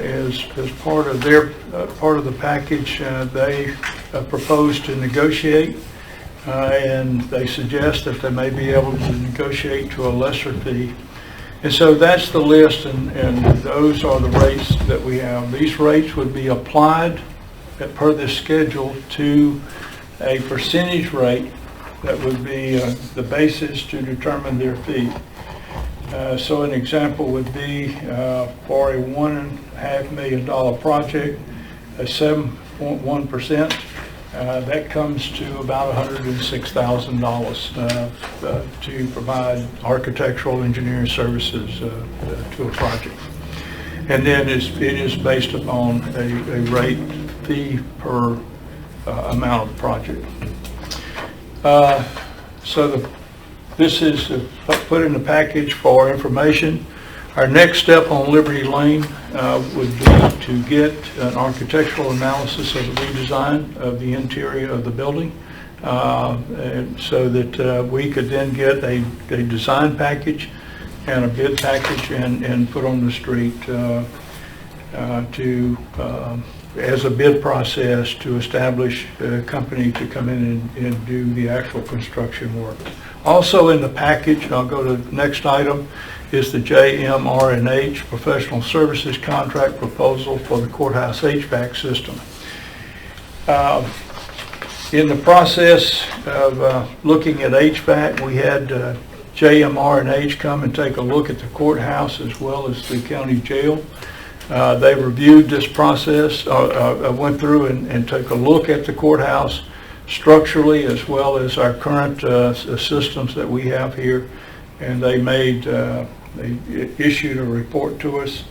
is part of their part of the package. They propose to negotiate, and they suggest that they may be able to negotiate to a lesser fee. And so that's the list, and those are the rates that we have. These rates would be applied per this schedule to a percentage rate that would be the basis to determine their fee. So an example would be for a $1.5 million project, a 7.1%, that comes to about $106,000 to provide architectural engineering services to a project. And then it is based upon a rate fee per amount of the project. This is put in the package for information. Our next step on Liberty Lane would be to get an architectural analysis of the redesign of the interior of the building, and so that we could then get a design package and a bid package and put on the street as a bid process to establish a company to come in and do the actual construction work. Also in the package, I'll go to the next item, is the Jmrnh Professional Services Contract Proposal for the Courthouse HVAC system. In the process of looking at HVAC, we had Jmrnh come and take a look at the courthouse as well as the county jail. They reviewed this process, went through and took a look at the courthouse, structurally as well as our current systems that we have here. And they issued a report to us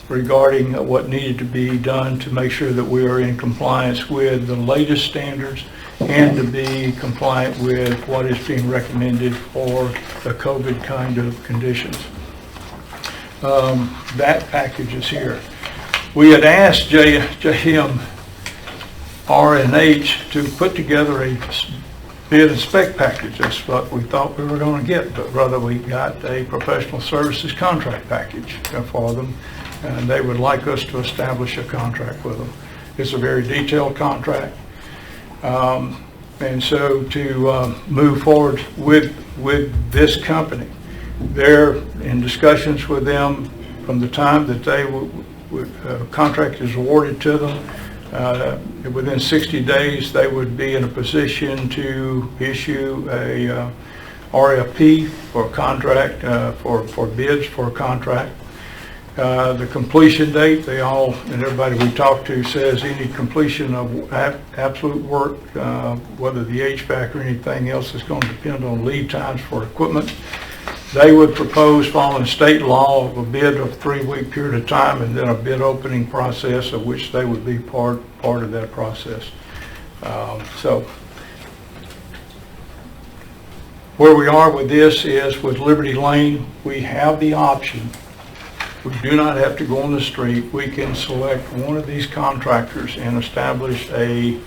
regarding what needed to be done to make sure that we are in compliance with the latest standards and to be compliant with what is being recommended for the COVID kind of conditions. That package is here. We had asked Jmrnh to put together a bid and spec package. That's what we thought we were going to get, but rather we got a professional services contract package for them, and they would like us to establish a contract with them. It's a very detailed contract, and so to move forward with this company, they're in discussions with them from the time that they contract is awarded to them. Within 60 days, they would be in a position to issue a RFP for a contract, for bids for a contract. The completion date, and everybody we talk to says any completion of absolute work, whether the HVAC or anything else, is going to depend on lead times for equipment. They would propose, following state law, of a bid of a 3-week period of time and then a bid opening process, of which they would be part of that process. So where we are with this is with Liberty Lane, we have the option. We do not have to go on the street. We can select one of these contractors and establish a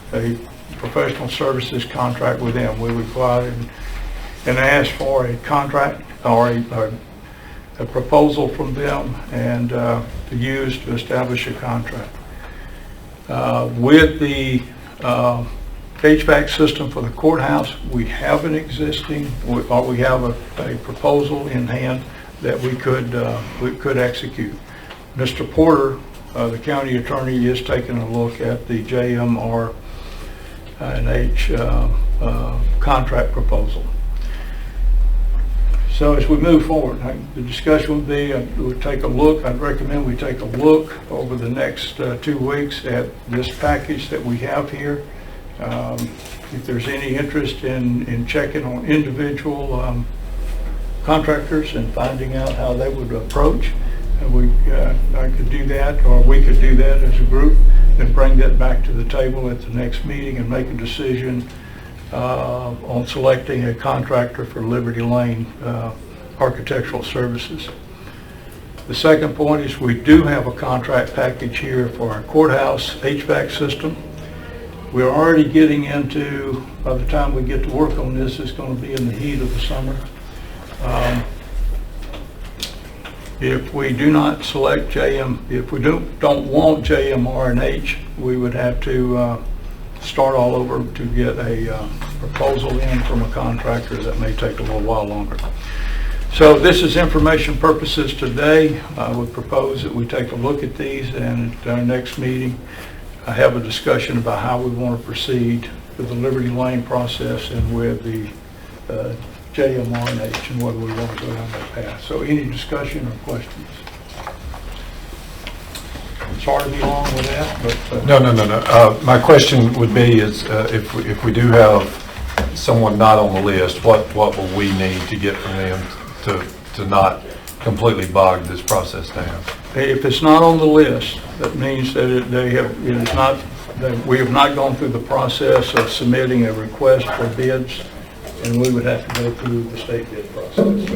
professional services contract with them. We would go out and ask for a contract or a proposal from them and to use to establish a contract. With the HVAC system for the courthouse, we have an existing, or we have a proposal in hand that we could execute. Mr. Porter, the county attorney, is taking a look at the Jmrnh contract proposal. So as we move forward, the discussion would be, we'd take a look, I'd recommend we take a look over the next 2 weeks at this package that we have here. If there's any interest in checking on individual contractors and finding out how they would approach, I could do that, or we could do that as a group, and bring that back to the table at the next meeting and make a decision on selecting a contractor for Liberty Lane architectural services. The second point is we do have a contract package here for our courthouse HVAC system. We're already getting into, by the time we get to work on this, it's going to be in the heat of the summer. If we do not select if we don't want Jmrnh, we would have to start all over to get a proposal in from a contractor. That may take a little while longer. So this is information purposes today. I would propose that we take a look at these, and at our next meeting I have a discussion about how we want to proceed with the Liberty Lane process and with the Jmrnh and whether we want to go down that path. So any discussion or questions? Sorry to be long with that, but... No. My question would be is if we do have someone not on the list, what will we need to get from them to not completely bog this process down? If it's not on the list, that means that we have not gone through the process of submitting a request for bids, and we would have to go through the state bid process.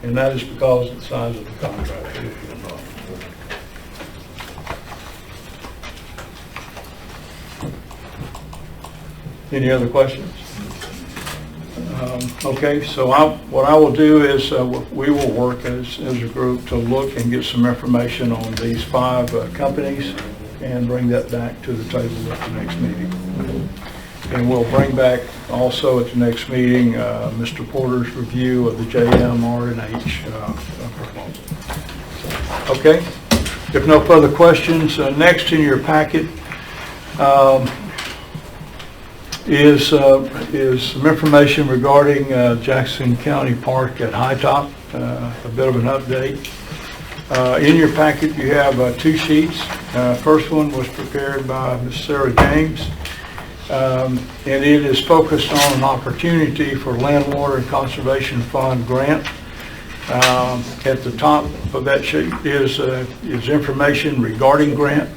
And that is because of the size of the contract. Any other questions? Okay, so what I will do is we will work as a group to look and get some information on these 5 companies and bring that back to the table at the next meeting. And we'll bring back also at the next meeting Mr. Porter's review of the Jmrnh proposal. Okay, if no further questions, next in your packet is some information regarding Jackson County Park at High Top, a bit of an update. In your packet, you have 2 sheets. First one was prepared by Ms. Sarah James, and it is focused on an opportunity for Land, Water, and Conservation Fund grant. At the top of that sheet is information regarding grant.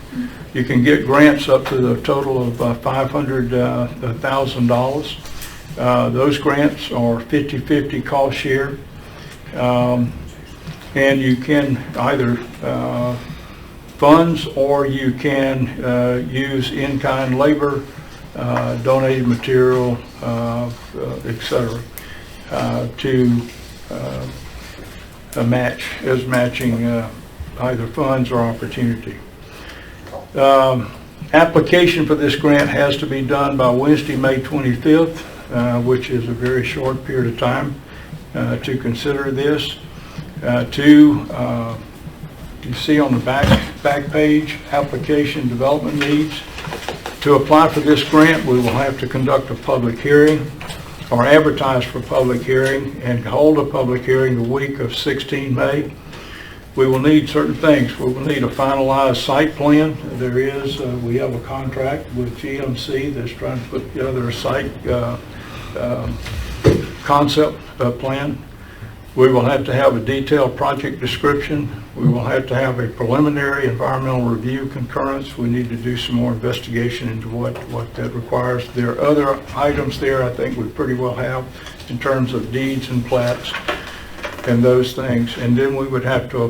You can get grants up to the total of $500,000. Those grants are 50-50 cost share. And you can either funds or you can use in-kind labor, donated material, etc. To matching either funds or opportunity. Application for this grant has to be done by Wednesday, May 25th, which is a very short period of time to consider this. You see on the back page, application development needs. To apply for this grant, we will have to conduct a public hearing or advertise for public hearing and hold a public hearing the week of 16 May. We will need certain things. We will need a finalized site plan. We have a contract with GMC that's trying to put together a site concept plan. We will have to have a detailed project description. We will have to have a preliminary environmental review concurrence. We need to do some more investigation into what that requires. There are other items there I think we pretty well have in terms of deeds and plats and those things. And then we would have to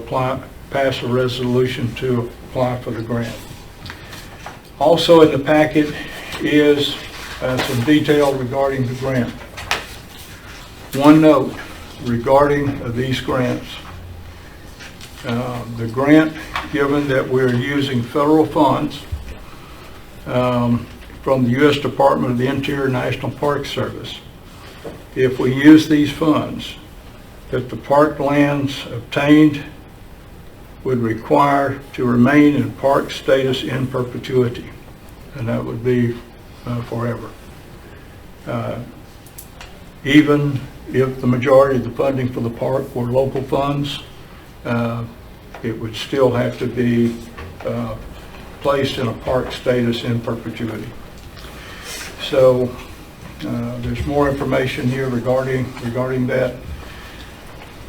pass a resolution to apply for the grant. Also in the packet is some detail regarding the grant. One note regarding these grants. The grant, given that we're using federal funds from the U.S. Department of the Interior National Park Service, if we use these funds, that the park lands obtained would require to remain in park status in perpetuity, and that would be forever. Even if the majority of the funding for the park were local funds, it would still have to be placed in a park status in perpetuity. So there's more information here regarding that.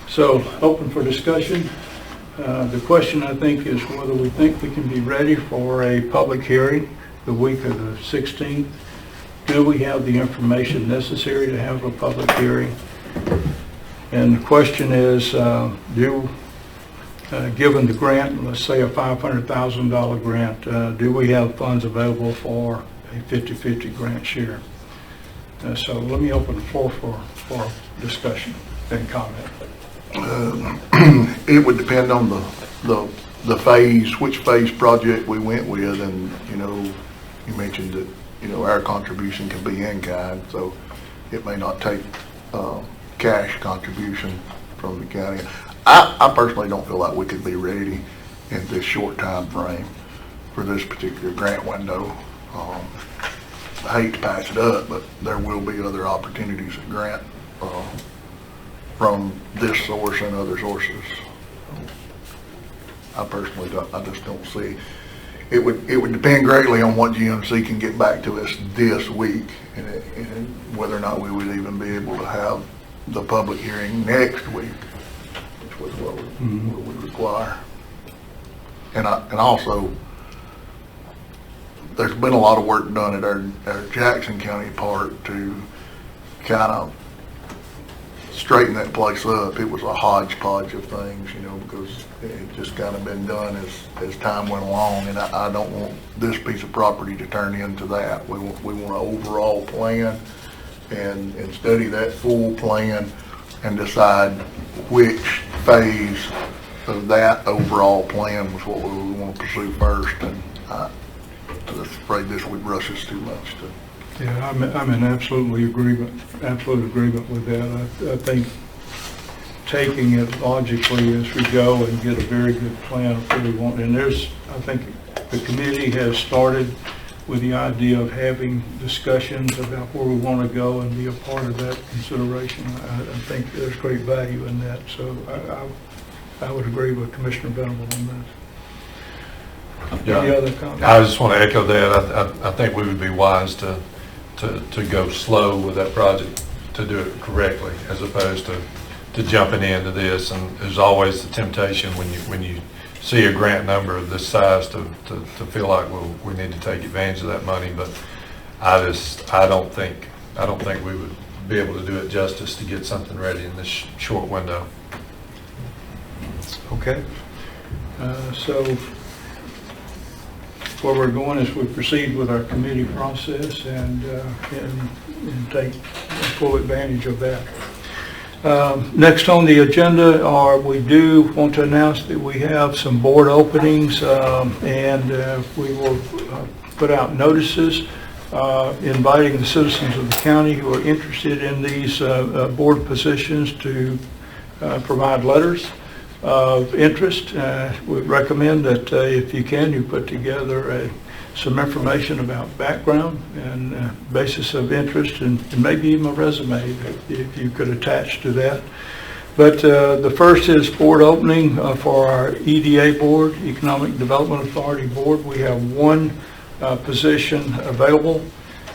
So open for discussion. The question I think is whether we think we can be ready for a public hearing the week of the 16th. Do we have the information necessary to have a public hearing? And the question is, given the grant, let's say a $500,000 grant, do we have funds available for a 50-50 grant share? So let me open the floor for discussion and comment. It would depend on the phase, which phase project we went with, and you mentioned that our contribution can be in kind, so it may not take cash contribution from the county. I personally don't feel like we could be ready in this short time frame for this particular grant window. I hate to pass it up, but there will be other opportunities at grant from this source and other sources. I personally just don't see. It would depend greatly on what GMC can get back to us this week, and whether or not we would even be able to have the public hearing next week, which was what we would require. And also, there's been a lot of work done at our Jackson County Park to kind of straighten that place up. It was a hodgepodge of things, because it just kind of been done as time went along, and I don't want this piece of property to turn into that. We want an overall plan and study that full plan and decide which phase of that overall plan was what we want to pursue first. And I'm just afraid this would rush us too much to. Yeah, I'm in absolute agreement with that. I think taking it logically as we go and get a very good plan of what we want. And I think the committee has started with the idea of having discussions about where we want to go and be a part of that consideration. I think there's great value in that. So I would agree with Commissioner Venable on that. Yeah. Any other comments? I just want to echo that. I think we would be wise to go slow with that project, to do it correctly, as opposed to jumping into this. And there's always the temptation when you see a grant number of this size to feel like, well, we need to take advantage of that money. But I don't think we would be able to do it justice to get something ready in this short window. Okay. So where we're going is we proceed with our committee process and take full advantage of that. Next on the agenda we do want to announce that we have some board openings, and we will put out notices inviting the citizens of the county who are interested in these board positions to provide letters of interest. We recommend that if you can, you put together some information about background and basis of interest, and maybe even a resume if you could attach to that. But the first is board opening for our EDA board, Economic Development Authority board. We have one position available.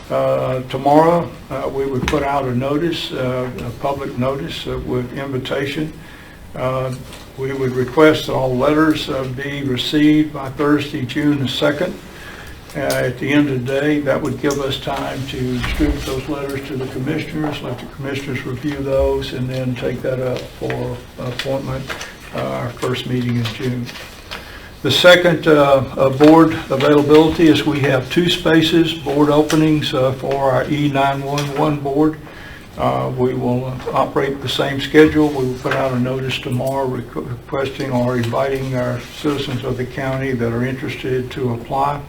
Tomorrow we would put out a notice, a public notice with invitation. We would request that all letters be received by Thursday, June the 2nd. At the end of the day, that would give us time to distribute those letters to the commissioners, let the commissioners review those, and then take that up for appointment, our first meeting in June. The second board availability is we have 2 spaces, board openings for our E911 board. We will operate the same schedule. We will put out a notice tomorrow requesting or inviting our citizens of the county that are interested to apply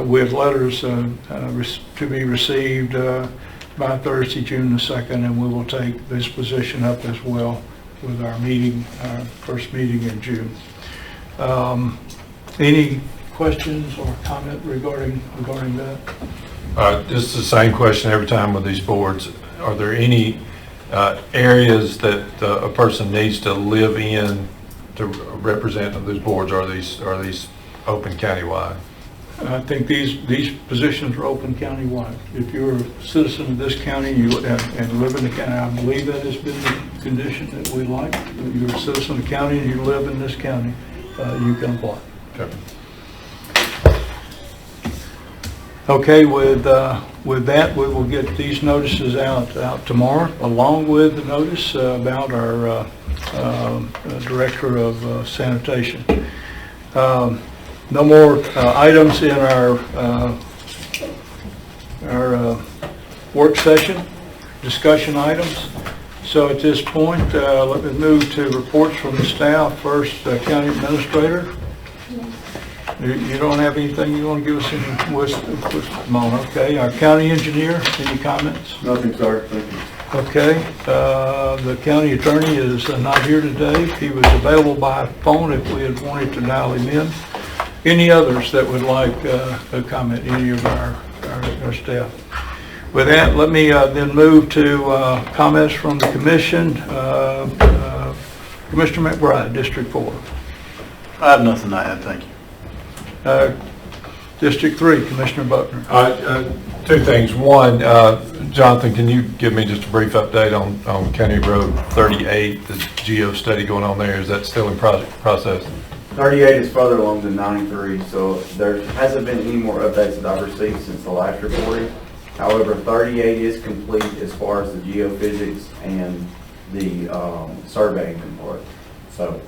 with letters to be received by Thursday, June the 2nd, and we will take this position up as well with our meeting, our first meeting in June. Any questions or comment regarding that? This is the same question every time with these boards. Are there any areas that a person needs to live in to represent those boards? Are these open countywide? I think these positions are open countywide. If you're a citizen of this county and live in the county, I believe that has been the condition that we like. If you're a citizen of the county and you live in this county, you can apply. Okay, with that, we will get these notices out tomorrow, along with the notice about our Director of Sanitation. No more items in our work session, discussion items. So at this point, let me move to reports from the staff. First, County Administrator. You don't have anything you want to give us any okay. Our County Engineer, any comments? Nothing, sir. Thank you. Okay. The County Attorney is not here today. He was available by phone if we had wanted to dial him in. Any others that would like a comment, any of our staff? With that, let me then move to comments from the Commission. Commissioner McBride, District 4. I have nothing to add, thank you. District 3, Commissioner Buckner. 2 things. One, Jonathan, can you give me just a brief update on County Road 38, the geo study going on there? Is that still in process? 38 is further along than 93, so there hasn't been any more updates that I've received since the last reporting. However, 38 is complete as far as the geophysics and the surveying part. So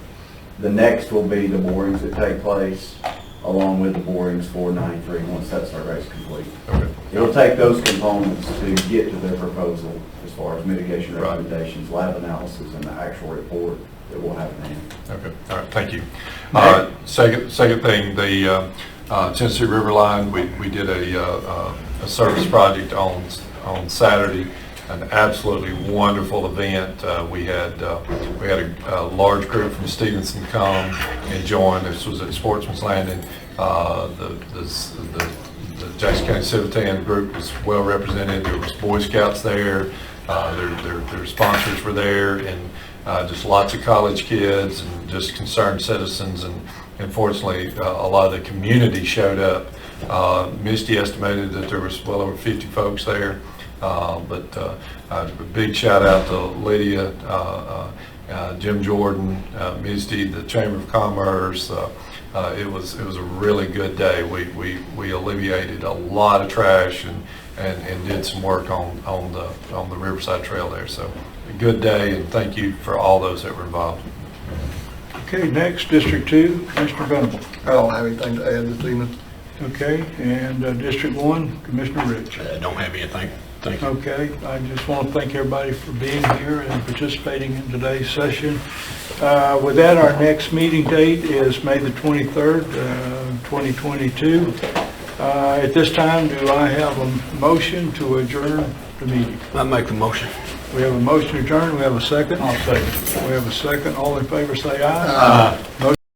the next will be the borings that take place, along with the borings for 93 once that survey is complete. Okay. It'll take those components to get to their proposal as far as mitigation recommendations, lab analysis, and the actual report that we'll have in hand. Okay, all right, thank you. Second thing, the Tennessee River Line, we did a service project on Saturday, an absolutely wonderful event. We had a large group from Stevenson come and join. This was at Sportsman's Landing. The Jackson County Civitan group was well represented. There was Boy Scouts there. Their sponsors were there, and just lots of college kids and just concerned citizens, and fortunately, a lot of the community showed up. Misty estimated that there was well over 50 folks there, but a big shout out to Lydia, Jim Jordan, Misty, the Chamber of Commerce. It was a really good day. We alleviated a lot of trash and did some work on the Riverside Trail there. So a good day, and thank you for all those that were involved. Okay, next, District 2, Commissioner Venable. I don't have anything to add this evening. Okay, and District 1, Commissioner Rich. Don't have anything. Thank you. Okay, I just want to thank everybody for being here and participating in today's session. With that, our next meeting date is May the 23rd, 2022. At this time, do I have a motion to adjourn the meeting? I make the motion. We have a motion to adjourn. We have a second. I'll second. We have a second. All in favor say aye. Aye. Motion